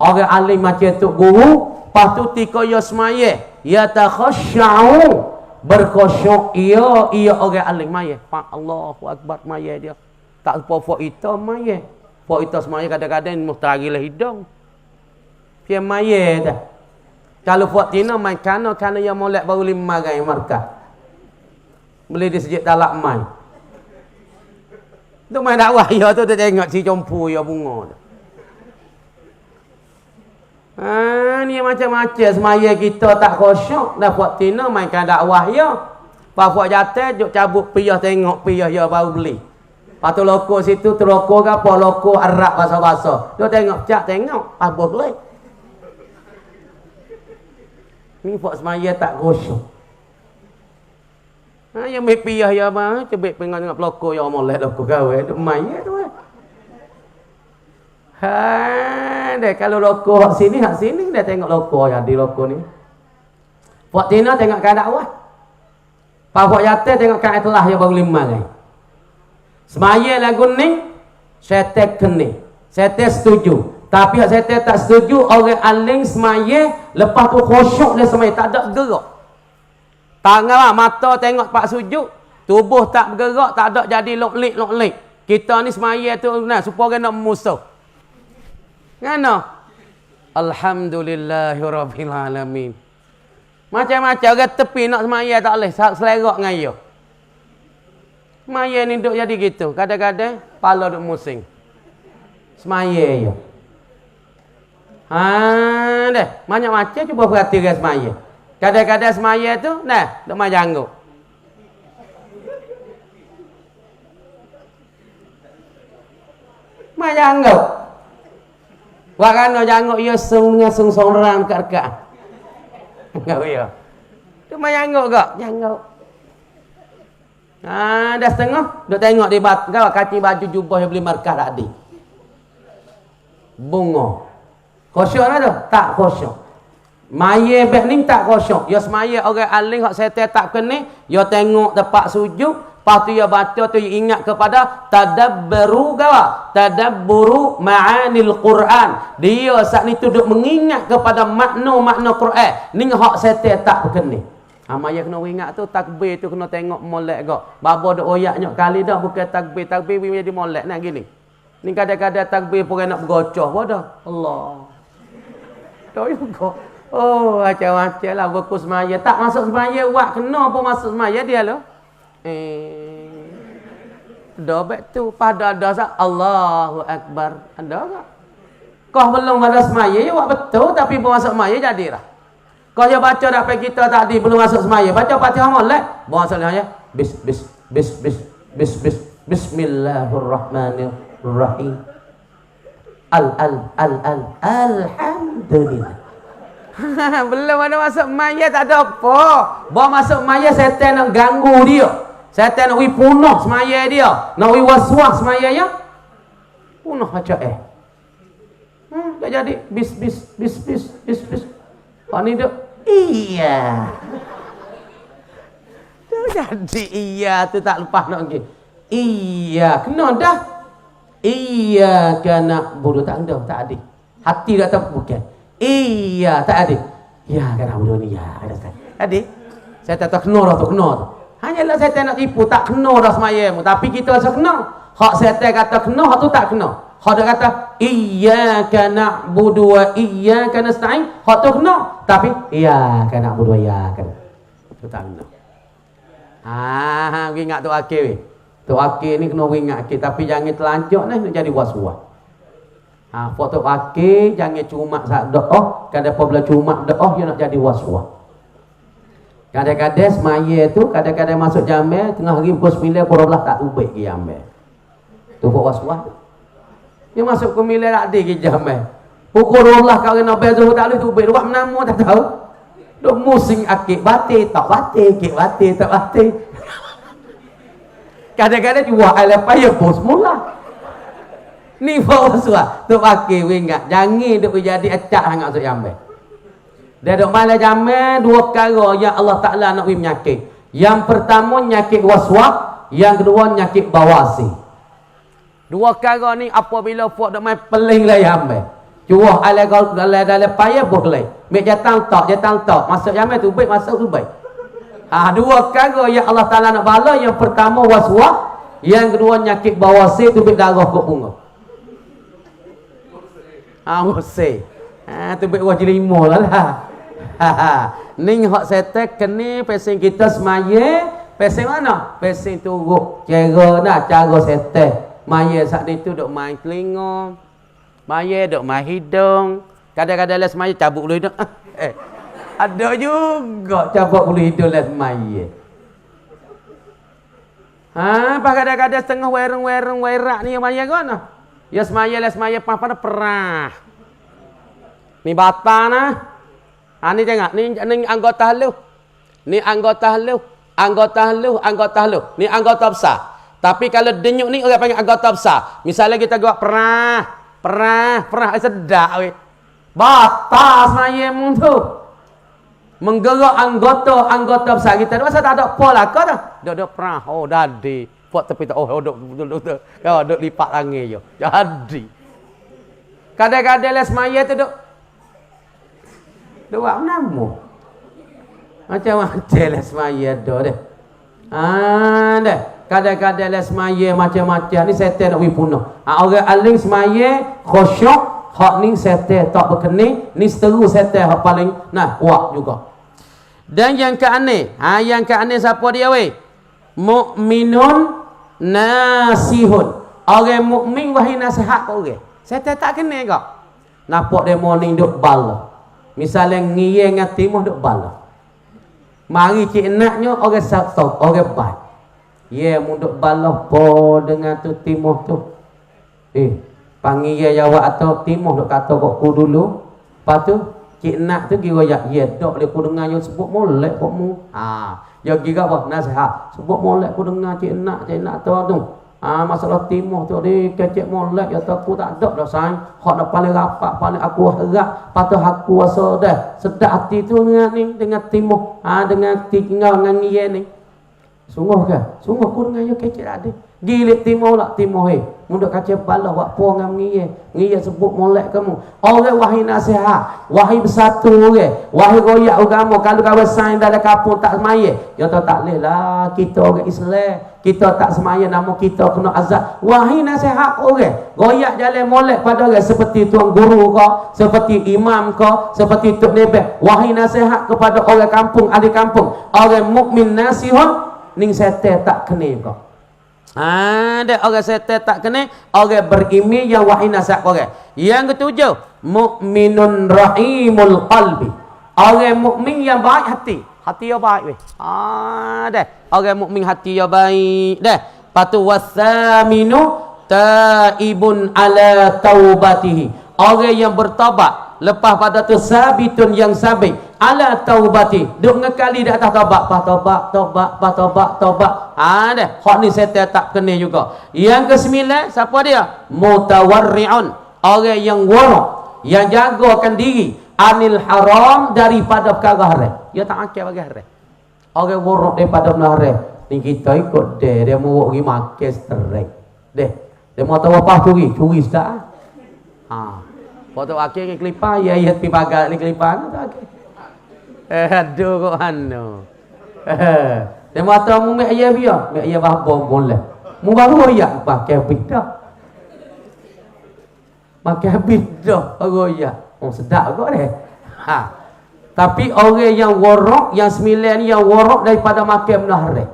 Orang alim macam tu guru, lepas tu tika ya semaya yatakhasyau, berkhusyuk ia orang alim maya. Pak Allahu akbar maya dia. Tak lupa fok itu maya. Fok itu semaya kadang-kadang mustahil hidung. Dia maya dah. Kalau fok tina main kana yang molek baru 5 rai markah. Beli di sejak talak mai. Tu main dakwah ya tu tengok si compu ya bunga tu. Ni macam-macam semaya kita tak khusyuk dah fok tina mainkan dakwah ya. Pak fok jatuh duk cabut piyah tengok piyah ya baru beli. Lepas tu loko situ terloko ke apa? Loko Arab bahasa-bahasa. Dia tengok, cak tengok. Apa boleh? Ni fok semaya tak khusyuk. Yang berpiyah ya apa? Cebik pengen tengok loko yang molek loko gawe. Dia maya tu deh kalau loko hak sini dia tengok loko yang di loko ni. Fok tina tengok kan dakwah. Pak fok jatuh tengok kan itulah ya baru 5 rai. Semaya lagu ni syaitan kena. Syaitan setuju. Tapi syaitan tak setuju orang alim semaya lepas tu khusyuk dia semaya tak ada gerak. Tangan mata tengok pak sujud, tubuh tak bergerak, tak ada jadi loklik. Kita ni semaya tu nah supaya nak musuh. Ngano? Alhamdulillahirabbil alamin. Macam-macam orang tepi nak semaya tak boleh selerak dengan dia. Semaya ni duk jadi gitu. Kadang-kadang pala duk musing. Semaya je. Deh. Macam-macam cuba perhatikan semaya. Kadang-kadang semaya tu, nah, duk main janggut. Main janggut. Wak kana janggut ia sung dengan sung sorang dekat-dekat. Enggak ya. Duk main janggut ke? Janggut. Dah setengah, duk tengok di kau kaci baju jubah yang beli markah tadi. Bunga. Khusyuk lah tu? Tak khusyuk. Maya bek ni tak khusyuk. Ya semaya orang alim hak setan tak kena, ya tengok tempat sujud, lepas tu ya baca tu ya ingat kepada tadabburu ma'anil Quran. Dia saat ni tu duk mengingat kepada makna-makna Quran. Ni hak setan tak kena. Maya kena ingat tu takbir tu kena tengok molek gak. Babo duk oyaknya kali dah bukan takbir jadi molek nak gini. Ni kadang-kadang takbir pun nak bergocoh pada Allah. Tahu juga. Oh, macam-macam lah buku semaya. Tak masuk semaya buat kena pun masuk semaya dia lo. Dobek tu pada ada Allahu Akbar. Ada tak? Kau belum ada semaya ya buat betul tapi pun masuk semaya jadilah. Kau dia baca dapat kita tadi belum masuk semaya. Baca Fatihah molek. Buang salahnya. Bismillahirrahmanirrahim. Alhamdulillah. Belum ada masuk maya tak ada apa. Bawa masuk maya setan nak ganggu dia. Setan nak punah semaya dia. Nak waswas semaya ya. Punah baca tak jadi bis. Kau ni duk iya. Tu jadi iya tu tak lepas nak pergi. Iya, kena dah. Iya kena bodoh tak ada. Hati dah tak bukan. Iya tak ada. Ya kena bodoh ni ya ada tak. Adik. Saya tak kena dah tu. Hanyalah saya tak nak tipu tak kena dah semayamu tapi kita rasa kena. Hak saya kata kena, hak tu tak kena. Hak dia kata iyyaka na'budu wa iyyaka nasta'in. Hak tu kena. Tapi iyyaka na'budu wa iyyaka. Tu tak kena. Ingat tu akhir. Tu akhir ni kena ingat akhir. Tapi jangan terlanjur nak jadi was-was. Foto pakai jangan cuma sak doa, kadang apabila cuma doa dia nak jadi waswas. Kadang-kadang semaya tu, kadang-kadang masuk jamai tengah hari pukul 9 pukul 12 tak ubik ke jamai. Tu buat waswas. Dia masuk ke 9 tak ada ke jamai. Pukul 12 kau kena bayar zuhur tak boleh tu ubik. Buat menama tak tahu. Duk musing akik batik, tak batik, akik batik, tak batik. Kadang-kadang jual air payah bos mula. Ni bawa suah tu pakai wingat jangan duk jadi acak hang masuk jamai. Dia duk malam jamai dua perkara yang Allah Taala nak penyakit. Yang pertama nyakit waswas, yang kedua nyakit bawasi. Dua perkara ni apabila puak duk main peling lah jamai. Cuah dalam payah boleh. Mek jatang tak masuk jamai tu baik masuk tu baik. Dua perkara yang Allah Taala nak bala, yang pertama waswas, yang kedua nyakit bawasi tu baik darah kok bunga. Mesti. Tu baik wajib lima lah. Ning hak setek kena pesen kita semaya, pesen mana? Pesen turuk cara nak cara setek. Maya sak ni tu duk main telinga. Maya duk main hidung. Kadang-kadang les maya cabut bulu hidung. Ada juga cabut bulu hidung les maya. Pas kadang-kadang setengah wereng werak ni maya kan? Ya semaya apa perah. Ni batang nah. Ni tengok ni anggota lu. Ni anggota lu. Ni anggota besar. Tapi kalau denyuk ni orang panggil anggota besar. Misalnya kita buat perah sedap weh. Batas semaya mu tu. Menggerak anggota besar kita. Masa tak ada pola kau dah. Duduk perah. Oh dadi. Buat tepi tak, duk lipat tangan je. Jadi. Kadang-kadang les maya tu duk buat nama. Macam-macam les maya tu deh. Deh. Kadang-kadang les maya macam-macam. Ni setan nak wipunah. Orang alim semaya khusyuk, hak ni setan tak berkening, ni seteru setan hak paling kuat juga. Dan yang keaneh, yang keaneh siapa dia weh? Mukminun nasihun. Orang mukmin wahai nasihat kau orang. Saya tak kena kau. Nampak dia morning duk bala. Misalnya ngiye dengan timur duk bala. Mari cik naknya orang stop, orang baik. Ye mu duk bala po dengan tu timur tu. Panggil ye jawab atau timur duk kata kok ku dulu. Lepas tu cik nak tu kira ye dok le ku dengar yo sebut molek kok mu. Ya kira apa? Nasihat. Sebut molek ku dengar cik nak tu. Masalah timur tu dia kecek molek ya tak aku tak ada dah sayang. Hak dah paling rapat, paling aku harap, patut aku rasa dah sedap hati tu dengan timur. Dengan tinggal dengan ngiye ni. Sungguh ke? Sungguh ku dengar ya kecek adik. Gilik timur lah timur mundur kaca bala buat puang dengan ngiye sebut molek kamu. Orang wahai nasihat, wahai bersatu orang, wahai royak agama. Kalau kau sign dalam kampung tak semaya, ya tak leh lah kita orang Islam. Kita tak semaya nama kita kena azab. Wahai nasihat orang, royak jalan molek pada orang seperti tuan guru kau, seperti imam kau, seperti tok nebek. Wahai nasihat kepada orang kampung, ahli kampung. Orang mukmin nasihun ning setan tak kena kau. Ada orang setan tak kena, orang berimani yang wahai nasihat orang. Yang ketujuh, mukminun rahimul qalbi. Orang mukmin yang baik hati. Hati yang baik weh. Dah. Orang mukmin hati yang baik. Dah. Patu wasaminu taibun ala taubatihi. Orang yang bertaubat lepas pada tu sabitun yang sabit ala taubati. Duk ngekali di atas taubat, taubat. Dah. Hak ni setan tak kena juga. Yang kesembilan siapa dia? Mutawarri'un. Orang yang wara', yang jagakan diri anil haram, daripada perkara haram. Dia tak akal bagi haram. Orang wara' daripada benda haram. Ni kita ikut dia mau pergi makan straight. Dia mau tahu apa curi sudah. Foto akhir ke kelipar, ya pi pagar ni kelipar tak akal. Aduh kok anu. Dia mau tahu mu mek ayah dia, mek ayah bah bom boleh. Mu baru ya pakai bidah. Pakai bidah baru ya. Sedap kok deh. Tapi orang yang warak, yang sembilan ni yang warak daripada makan benda haram.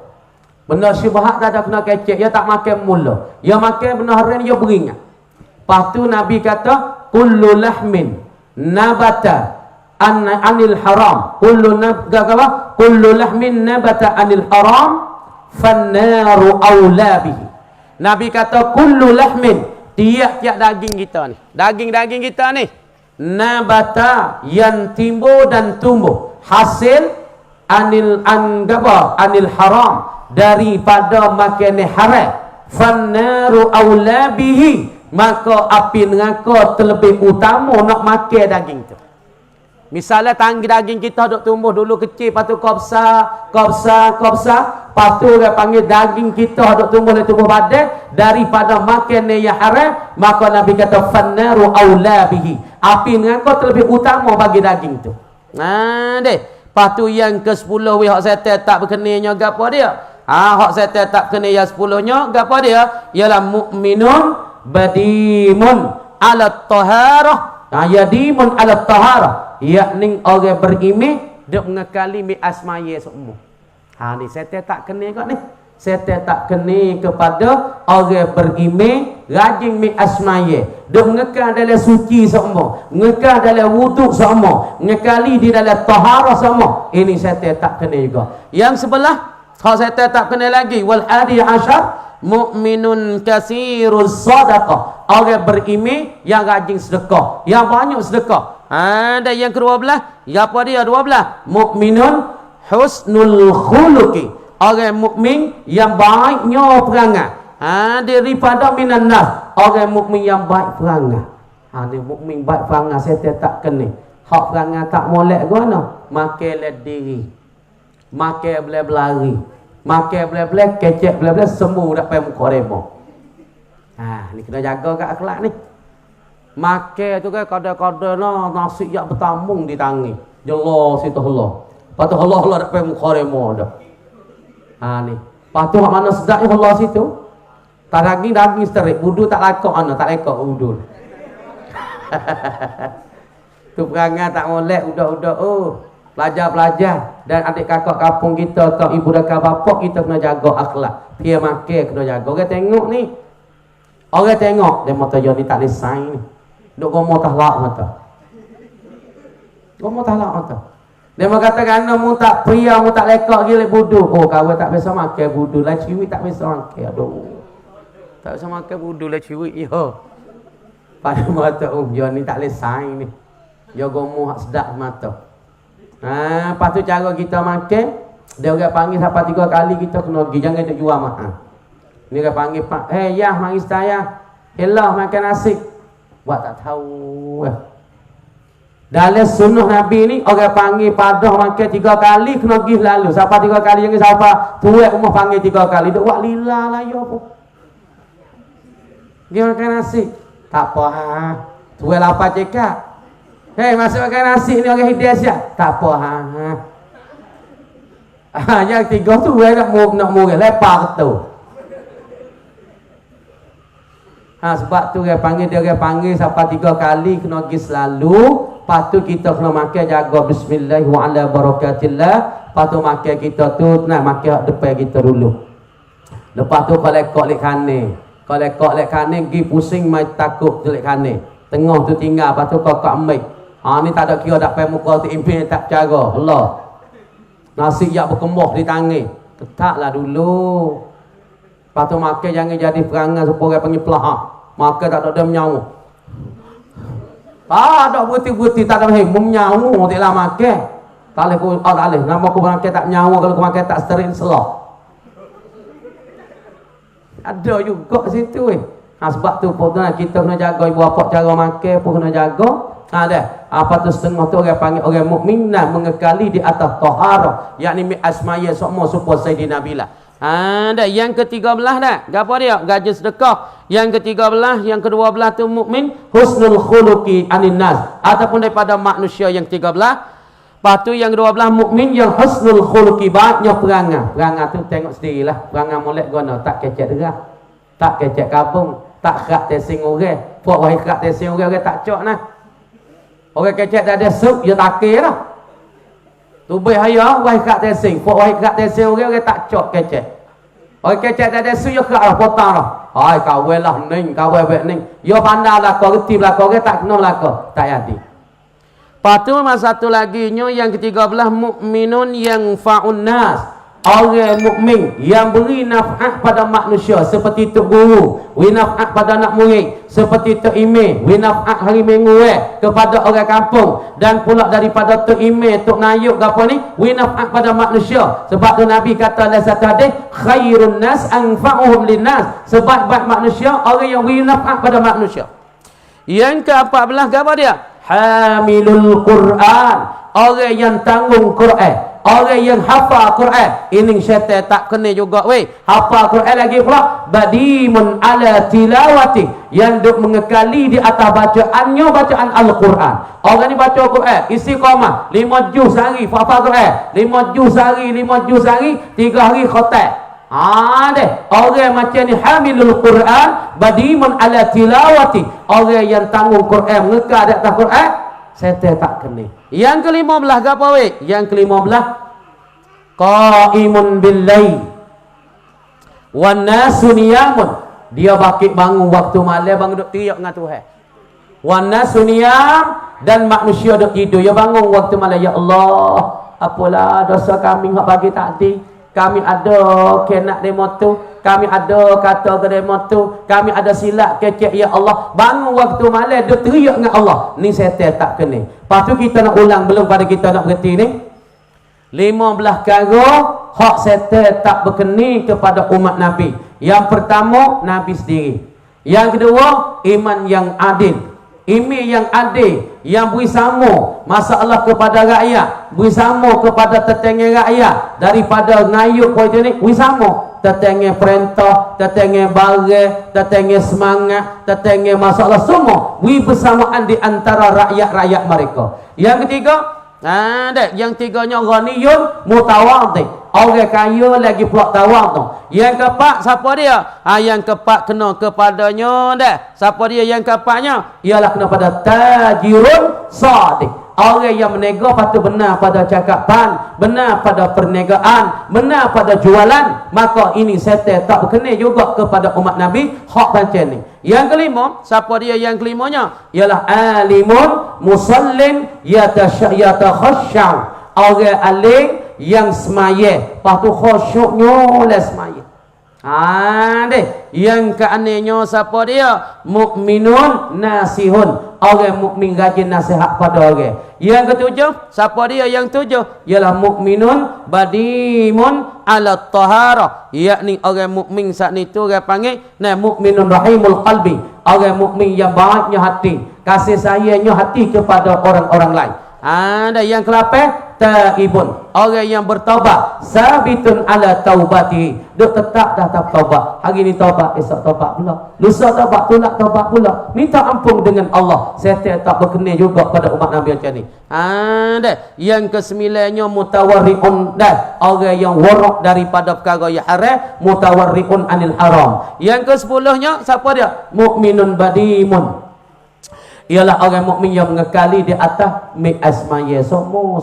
Benda syubhat tak ada kena kecek, dia tak makan mula. Dia makan benda haram dia beringat. Patu Nabi kata kullu lahmin nabata anil haram, kullu lahmin nabata anil haram fannaru aula bihi. Nabi kata kullu lahmin, tiap-tiap daging kita ni, daging-daging kita ni, nabata yang timbul dan tumbuh hasil anil haram, daripada makanan haram, fannaru aula bihi, maka api neraka terlebih utama nak makan daging tu. Misalnya tanggi daging kita duk tumbuh dulu kecil, lepas tu kobsa, lepas tu dia panggil daging kita duk tumbuh dari tubuh badan daripada makan yang haram, maka Nabi kata fannaru aula bihi, api neraka terlebih utama bagi daging tu. Nah deh, lepas tu yang ke-10 hak setan tak berkenanya gapo dia? Hak setan tak kena yang 10-nya gapo dia? Ialah mukminun badimun ala taharah, yadimun ala taharah, yakni orang beriman duk mengekali mi asmaya semua. Ni setan tak kena kat ni. Setan tak kena kepada orang beriman rajin mi asmaya, duk mengekal dalam suci semua, mengekal dalam wuduk semua, mengekali di dalam taharah semua. Ini setan tak kena juga. Yang sebelah hak setan tak kena lagi, wal hadi asyar mukminun kasirus sadaqah, orang beriman yang rajin sedekah, yang banyak sedekah. Ada yang ke-12, apa dia 12? Mukminun husnul khuluqi, orang mukmin yang baiknya perangai. Daripada minan nas, orang mukmin yang baik perangai. Dia mukmin baik perangai, setan tak kena. Hak perangai tak molek guna, makan led diri, makan belai-belari, makan belai-belai, kecek belai-belai, semua dak pai muka demo. Ni kena jaga kat akhlak ni. Makan tu kan kadang-kadang nasi yang bertambung di tangi. Jelas itu Allah. Lepas tu Allah dak pai muka demo dah. Ni. Lepas tu hak mana sedapnya Allah situ? Tak daging sterik, wudu tak lakok tak lekok wudu. Tu perangai tak molek udah-udah pelajar-pelajar dan adik kakak kampung kita atau ibu dan bapa kita kena jaga akhlak. Dia makan kena jaga. Orang tengok ni. Orang tengok dia mata ni tak lesai ni. Duk gomo tahlak mata. Gomo tahlak mata. Dia mengatakan mu tak pria mu tak lekak gile budu. Kawan tak biasa makan budu lah, ciwi tak biasa makan. Aduh. Tak biasa makan budu lah ciwi yo. Pada mata dia ni tak lesai ni. Dia gomo hak sedap mata. Lepas tu cara kita makan, dia orang panggil sampai 3 kali kita kena pergi, jangan duk jual mahal. Ni orang panggil, ya mari saya, hello makan nasi. Buat tak tahu. Dalam sunnah Nabi ni, orang panggil padah makan 3 kali kena pergi lalu. Sampai 3 kali, jangan sampai tuak rumah panggil 3 kali. Duk buat lila lah ya pun. Dia makan nasi. Tak apa tuak lapar cekak. Masuk makan nasi ni orang hidup siap. Tak apa yang 3 tu nak murah lepas tu. Sebab tu dia panggil sampai 3 kali kena pergi selalu. Lepas tu kita kena makan jaga bismillah wa ala barakatillah. Lepas tu makan kita tu nak makan depan kita dulu. Lepas tu kalau lekok lek kanan. Kalau lekok lek kanan pergi pusing mai takut lek kanan. Tengah tu tinggal, lepas tu kakak ambil. Ni tak ada kira tak payah muka tu impian tak cara. Allah. Nasi yang berkembang di tangan. Tetaplah dulu. Lepas tu makan jangan jadi perangai supaya orang panggil pelahak. Makan tak ada dia menyawa. Ada buti-buti tak ada menyawa. Tak lah makan. Tak boleh. Tak boleh. Nama aku makan tak menyawa. Kalau aku makan tak sterin selok. Ada juga situ. Sebab tu kita kena jaga ibu bapa cara makan pun kena jaga. Apa tu setengah tu orang panggil orang mukmin nak mengekali di atas taharah, yakni mi asmaya semua supaya Sayyidina Bilal. Yang ke-13 dah. Gapo dia? Gaji sedekah. Yang ke-13, yang ke-12 tu mukmin husnul khuluqi anin nas, ataupun daripada manusia yang 13. Lepas tu yang ke-12 mukmin yang husnul khuluqi, baiknya perangai. Perangai tu tengok sendirilah. Perangai molek guna tak kecek derah. Tak kecek kabung, tak kerak tesing orang. Puak wahai kerak tesing orang tak cok nah. Orang kecek tak ada sup, dia takir lah. Tubuh haya, wahai kerak tesing. Puak wahai kerak tesing orang tak cok kecek. Orang kecek tak ada sup, dia kerak lah, potong lah. Hai kawin lah ning, kawin bek ning. Yo pandai lah kau reti belaka ke tak kena belaka. Tak jadi. Lepas tu satu lagi nya yang ke-13 mukminun yang fa'un nas. Orang mukmin yang beri naf'at pada manusia seperti tok guru, beri naf'at pada anak murid, seperti tok imam, beri naf'at hari minggu kepada orang kampung, dan pula daripada tok imam, tok nayuk apa ni, beri naf'at pada manusia. Sebab tu Nabi kata dalam satu hadis, khairun nas anfa'uhum linnas. Sebaik-baik manusia orang yang beri naf'at pada manusia. Yang ke-14 apa dia? Hamilul Quran, orang yang tanggung Quran. Orang yang hafal Quran, ini syaitan tak kena juga weh. Hafal Quran lagi pula badimun ala tilawati, yang duk mengekali di atas bacaannya, bacaan Al-Quran. Orang ni baca Quran istiqamah 5 juz sehari, hafal Quran 5 juz sehari, 5 juz sehari, 3 hari khatam. Deh. Orang macam ni hamilul Quran badimun ala tilawati, orang yang tanggung Quran, mengekal di atas Quran, syaitan tak kena. Yang ke-15 apa weh? Yang ke-15 qaimun bil-lail wan nasu niyamun. Dia bakit bangun waktu malam, bangun duk teriak dengan Tuhan. Wan nasu niyam, dan manusia duk tidur. Dia bangun waktu malam, ya Allah, apalah dosa kami hak pagi tadi. Kami ada kenak demo tu, kami ada kata ke demo tu, kami ada silap kecek, ya Allah. Bangun waktu malam duk teriak dengan Allah. Ni setan tak kena. Lepas tu kita nak ulang belum pada kita nak berhenti ni. 15 perkara hak setan tak berkeni kepada umat Nabi. Yang pertama, Nabi sendiri. Yang kedua, iman yang adil. Iman yang adil, yang beri sama masalah kepada rakyat, beri sama kepada tetangga rakyat, daripada ngayuk poin ni beri sama tetangga perintah, tetangga barang, tetangga semangat, tetangga masalah, semua beri bersamaan di antara rakyat-rakyat mereka. Yang ketiga, yang tiganya ghaniyun mutawadhi, orang kaya lagi pula tawadhu. Yang keempat siapa dia? Yang keempat kena kepadanya dah. Siapa dia yang keempatnya? Ialah kena pada tajirun sadiq, orang yang menega patut benar pada cakapan, benar pada perniagaan, benar pada jualan. Maka ini setan tak berkenaan juga kepada umat Nabi hak macam ni. Yang kelima, siapa dia yang kelimanya? Ialah alimun musallin yatakhashshaw, orang alim yang semaya, lepas tu khusyuknya oleh semaya. Deh. Yang keanehnya siapa dia? Mukminun nasihun, orang mukmin rajin nasihat pada orang. Yang ketujuh, siapa dia yang tujuh? Ialah mukminun badimun ala taharah, yakni orang mukmin saat ni tu orang panggil mukminun rahimul qalbi, orang mukmin yang baiknya hati, kasih sayangnya hati kepada orang-orang lain. Ada yang ke-8, taibun, orang yang bertaubat, sabitun ala taubati, dia tetap dah taubat. Hari ni taubat, esok taubat pula, lusa taubat, tolak taubat pula, minta ampun dengan Allah. Setan tak berkenaan juga pada umat Nabi macam ni. Ada yang ke-9nya mutawarriun, dan orang yang warak daripada perkara yang haram, mutawarriun anil haram. Yang ke-10nya siapa dia? Mukminun badimun, ialah orang mukmin yang mengekali di atas mi'asmaya, semua.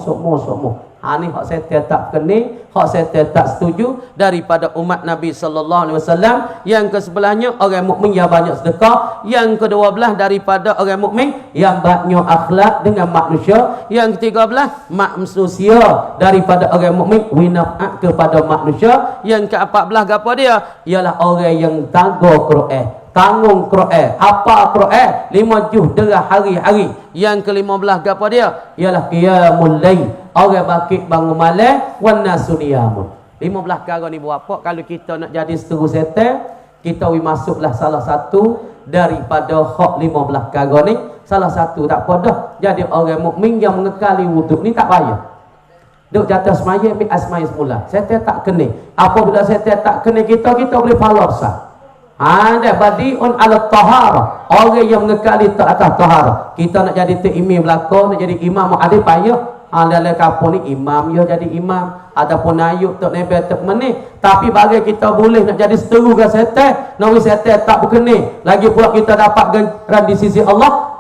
Ni hak setan tak kena, hak setan tak setuju daripada umat Nabi sallallahu alaihi wasallam. Yang ke-11nya orang mukmin yang banyak sedekah. Yang ke-12 daripada orang mukmin yang banyak akhlak dengan manusia. Yang ke-13 manusia daripada orang mukmin winafat kepada manusia. Yang ke-14 apa dia? Ialah orang yang tanggung Quran, tanggung Quran, apa Quran 5 juz derah hari-hari. Yang ke-15 apa dia? Ialah qiyamul lail, orang bakit bangun malam, wan nasu niyamun. 15 perkara ni buat apa? Kalau kita nak jadi seteru setan, kita masuklah salah satu daripada hak 15 perkara ni. Salah satu tak apa dah. Jadi orang mukmin yang mengekali wuduk ni tak payah duk jatuh semaya ambil asmai semula. Setan tak kena. Apabila setan tak kena kita boleh pahala besar. Ada badiun ala tahara, orang yang mengekali atas tahara. Kita nak jadi imam belaka, nak jadi imam ada payah. Dalam kampung ni imam ya jadi imam, ataupun ayuk tok nebel tok meneh. Tapi bagi kita boleh nak jadi seteru dengan setan, nawi setan tak berkenaan. Lagi pula kita dapat ganjaran di sisi Allah.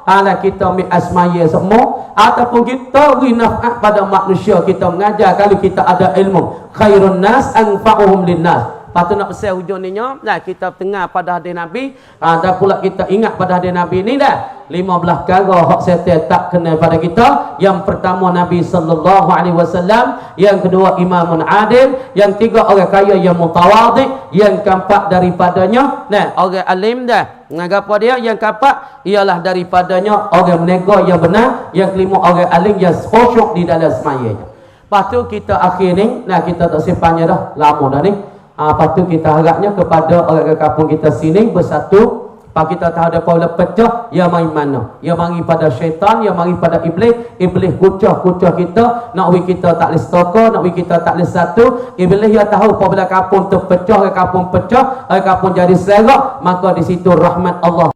Kita ambil asmaya semua, ataupun kita beri naf'at pada manusia, kita mengajar kalau kita ada ilmu. Khairun nas anfa'uhum linnas, Patut nak pesan hujung ni nya, nah kita tengah pada hadis Nabi, dan pula kita ingat pada hadis Nabi ni dah 15 perkara hak setan tak kena pada kita. Yang pertama Nabi sallallahu alaihi wasallam, yang kedua imamun adil, yang tiga orang kaya yang mutawadhi, yang keempat daripadanya nah orang alim dah. Ngapa dia? Yang keempat ialah daripadanya orang menega yang benar, yang kelima orang alim yang khusyuk di dalam semayanya. Lepas tu kita akhir ni, nah kita tak simpannya dah, lama dah ni. Lepas tu kita harapnya kepada orang kampung kita sini bersatu. Lepas kita tahu ada pola pecah, yang mari mana? Yang mari pada syaitan, yang mari pada iblis. Iblis kucah-kucah kita, nak we kita tak boleh stokor, nak we kita tak boleh satu. Iblis dia tahu apabila kampung terpecah, orang kampung pecah, orang kampung jadi serak, maka di situ rahmat Allah.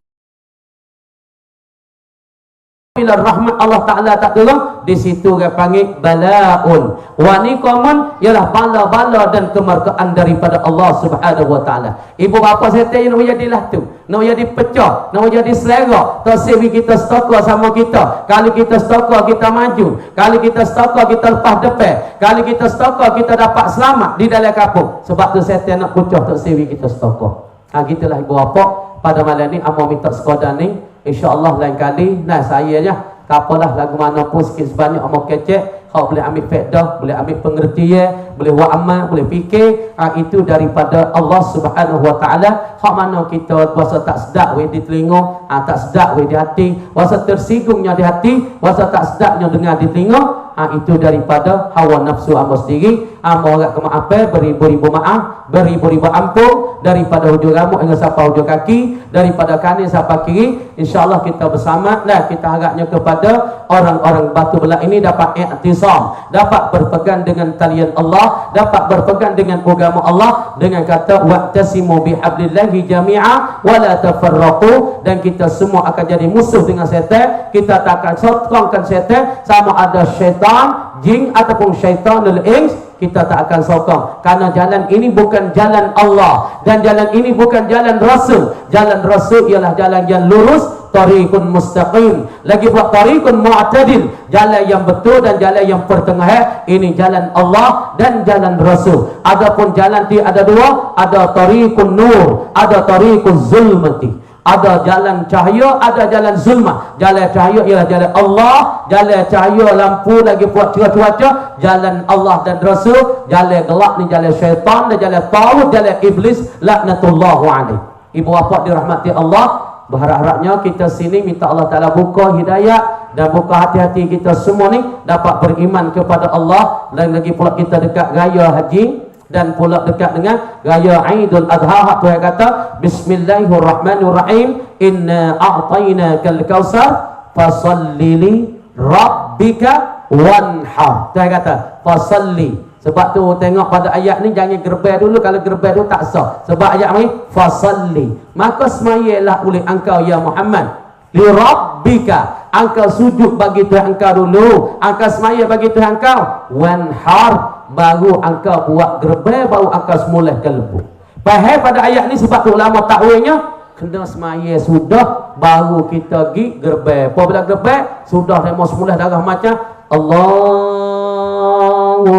Bila rahmat Allah Ta'ala tak turun, di situ dia panggil bala'un. Wa niqaman ialah bala-bala dan kemerkaan daripada Allah Subhanahu Wa Ta'ala. Ibu bapa setan yang nak jadilah tu, nak jadi pecah, nak jadi selera. Tersewi kita stokor sama kita. Kalau kita stokor kita maju, kalau kita stokor kita lepas depan, kalau kita stokor kita dapat selamat di dalam kampung. Sebab tu setan nak pucah tersewi kita stokor. Gitulah ibu bapa pada malam ni amo minta sekadar ni. InsyaAllah lain kali, nah saya nya, tak apalah lagu mana pun sikit sebanyak amak kecek, kau boleh ambil faedah, boleh ambil pengertian, boleh buat amal, boleh fikir, itu daripada Allah Subhanahu Wa Ta'ala. Hak mana kita rasa tak sedap di telinga, tak sedap di hati, rasa tersinggungnya di hati, rasa tak sedapnya dengar di telinga, itu daripada hawa nafsu amba sendiri. Amba orang kemaafan, beribu-ribu maaf, beribu-ribu ampun, daripada hujung rambut hingga sampai hujung kaki, daripada kanan sampai kiri. InsyaAllah kita bersama, nah kita harapnya kepada orang-orang batu belah ini dapat i'tisam, dapat berpegang dengan talian Allah, dapat berpegang dengan agama Allah, dengan kata wa'tasimu bihablillahi jami'a wa la tafarraqu. Dan kita semua akan jadi musuh dengan syaitan. Kita tak akan sokongkan syaitan, sama ada syaitan jin ataupun syaitanul ins, kita tak akan sokong. Karena jalan ini bukan jalan Allah, dan jalan ini bukan jalan Rasul. Jalan Rasul ialah jalan yang lurus, tariqun mustaqim. Lagi buat tariqun mu'tadil, jalan yang betul dan jalan yang pertengahan. Ini jalan Allah dan jalan Rasul. Adapun jalan ti ada dua, ada tariqun nur, ada tariqun zulmati. Ada jalan cahaya, ada jalan zulmah. Jalan cahaya ialah jalan Allah, jalan cahaya lampu lagi buat cuaca. Jalan Allah dan Rasul, jalan gelap ni jalan syaitan, dan jalan taut, jalan iblis laknatullahu alaihi. Ibu bapa dirahmati Allah, berharap-harapnya kita sini minta Allah Ta'ala buka hidayah dan buka hati-hati kita semua ni dapat beriman kepada Allah. Dan lagi pula kita dekat raya haji, dan pula dekat dengan raya Aidul Adha. Tuhan kata bismillahirrahmanirrahim, inna a'tainakal kautsar fasalli li rabbika wanhar. Tuhan kata fasalli. Sebab tu tengok pada ayat ni jangan gerbel dulu, kalau gerbel tu tak sah. Sebab ayat ni fasalli, maka semayalah oleh engkau ya Muhammad li rabbika, engkau sujud bagi Tuhan engkau dulu, engkau semaya bagi Tuhan engkau, wanhar, baru engkau buat gerbel, baru engkau semulahkan lembu. Faham pada ayat ni? Sebab tu ulama takwilnya kena semaya sudah baru kita pergi gerbel. Apabila gerbel sudah demo semula darah macam Allahu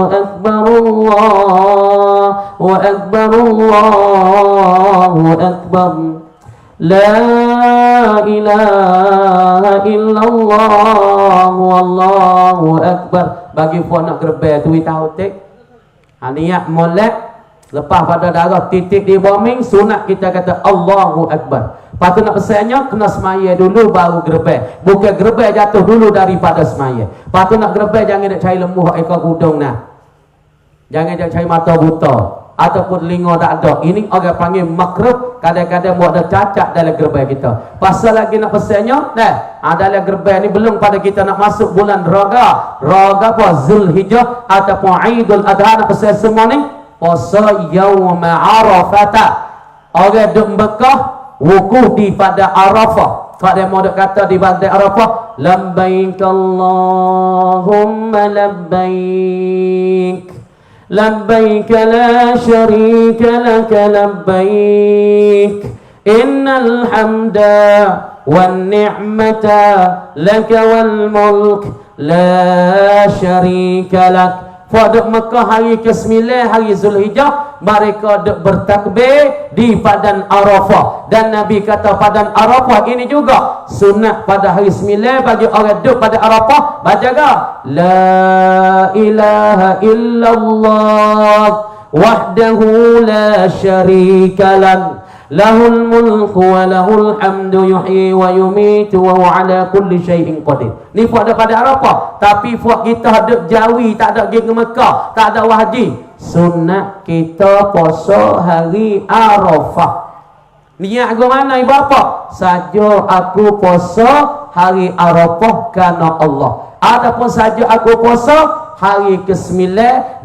Akbar, Allahu Akbar, Allahu Akbar, la ilaha illallah, Allahu Akbar. Bagi puan nak gerbel tu tahu tak? Niat molek lepas pada darah titik di bombing, sunat kita kata Allahu Akbar. Lepas tu nak pesannya kena semaya dulu baru gerbel. Bukan gerbel jatuh dulu daripada semaya. Lepas tu nak gerbel jangan nak cari lembu ekor kudung nah. Jangan nak cari mata buta ataupun telinga tak ada. Ini orang panggil makruh. Kadang-kadang buat ada cacat dalam gerbel kita. Pasal lagi nak pesannya, dalam gerbel ni belum pada kita nak masuk bulan Raga. Raga apa? Zulhijjah ataupun Aidul Adha. Nak pesan semua ni puasa yauma Arafata. Orang duk Mekah wukuf di pada Arafah. Kalau dia mau duk kata di bandar Arafah, labbaik Allahumma labbaik, labbaik la syarika laka labbaik, innal hamda wan ni'mata laka wal mulk la syarika lak, Puak duk Mekah hari ke-9 hari Zulhijjah, mereka duk bertakbir di Padang Arafah. Dan Nabi kata Padang Arafah ini juga sunat pada hari 9 bagi orang duk pada Arafah baca la ilaha illallah wahdahu la syarika lah, lahul mulku wa lahul hamdu yuhyi wa yumitu wa huwa ala kulli syai'in qadir. Ni puak ada pada Arafah, tapi puak kita ada Jawi, tak ada pergi ke Mekah, tak ada haji. Sunat kita puasa hari Arafah. Niat aku mana ibu bapa? Saja aku puasa hari Arafah kerana Allah. Ataupun saja aku puasa hari ke-9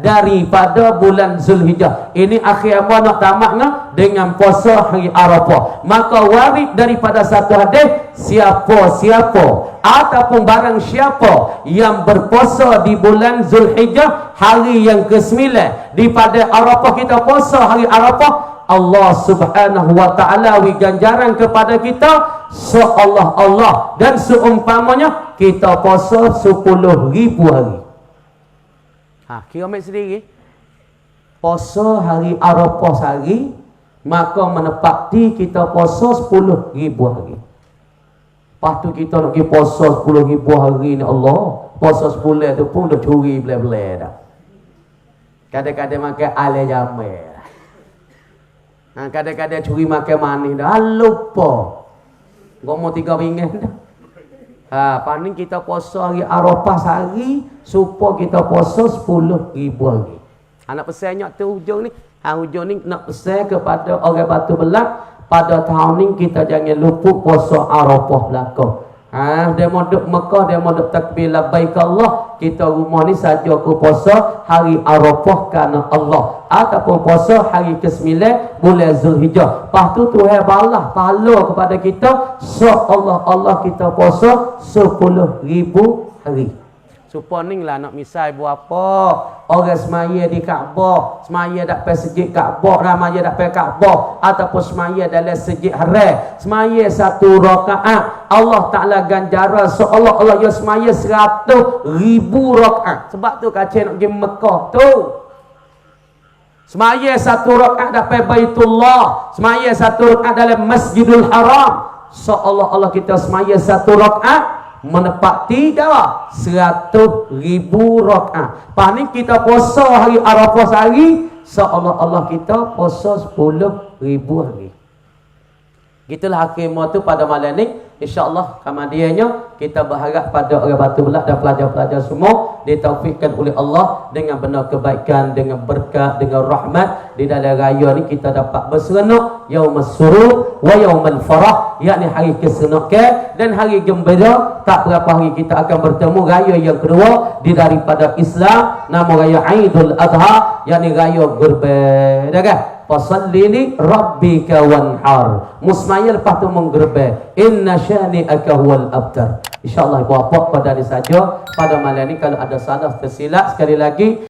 daripada bulan Zulhijjah. Ini akhir amal nak tamatnya dengan puasa hari Arafah. Maka warid daripada satu hadis, siapa-siapa ataupun barang siapa yang berpuasa di bulan Zulhijjah hari yang ke-9 daripada Arafah, kita puasa hari Arafah, Allah subhanahu wa ta'ala wi ganjaran kepada kita seolah Allah dan seumpamanya kita puasa 10,000 hari. Kira ambil sendiri. Puasa hari Arafah sehari, maka menepati kita puasa 10,000 hari. Lepas tu kita nak pergi puasa 10,000 hari ni, Allah, puasa 10 tu pun dah curi belai-belai dah. Kadang-kadang makan alai jamai. Kadang-kadang curi makan manis dah. Lupa. Gomong 3 ringgit dah. Paling kita puasa hari Arafah sehari, supaya kita puasa 10,000 hari. Nak pesannya tu hujung ni. Hujung ni nak pesan kepada orang Batu Belak, pada tahun ni kita jangan lupa puasa Arafah belakang. Dia mau duduk Mekah, dia mau duduk takbir labbaik Allah, kita rumah ni saja aku puasa hari Arafah kerana Allah, ataupun puasa hari ke-9 bulan Zulhijjah. Lepas tu Tuhan balas pahala kepada kita seolah Allah kita puasa 10,000 hari. Supaya ni lah nak misal buat apa? Orang semaya di Kaabah, semaya dak pergi sejid Kaabah, ramai dak pergi Kaabah, ataupun semaya dalam sejid haram, semaya 1 rakaat, Allah Ta'ala ganjara seolah Allah ya semaya 100,000 rakaat. Sebab tu kacau nak pergi Mekah tu. Semaya 1 rakaat dak pergi Baitullah, semaya 1 rakaat dalam Masjidul Haram, seolah Allah kita semaya 1 rakaat menepati dah 100,000 rakaat. Lepas ni kita puasa hari Arafah sehari, seolah Allah kita puasa 10,000 hari. Gitulah hakimat tu pada malam ni. InsyaAllah kemudiannya kita berharap pada orang Batu Belak dan pelajar-pelajar semua ditaufikkan oleh Allah dengan benar kebaikan, dengan berkat, dengan rahmat. Di dalam raya ni kita dapat berseronok yaumas surur wa yaumal farah, yakni hari keseronokan dan hari gembira. Tak berapa hari kita akan bertemu raya yang kedua di daripada Islam, nama raya Aidul Adha, yakni raya Kurban, dah kan? Fasalli li rabbika wanhar, musmaya lepas tu menggerbe inna syani'aka huwal abtar. InsyaAllah ibu bapa pada ni saja pada malam ni. Kalau ada salah tersilap sekali lagi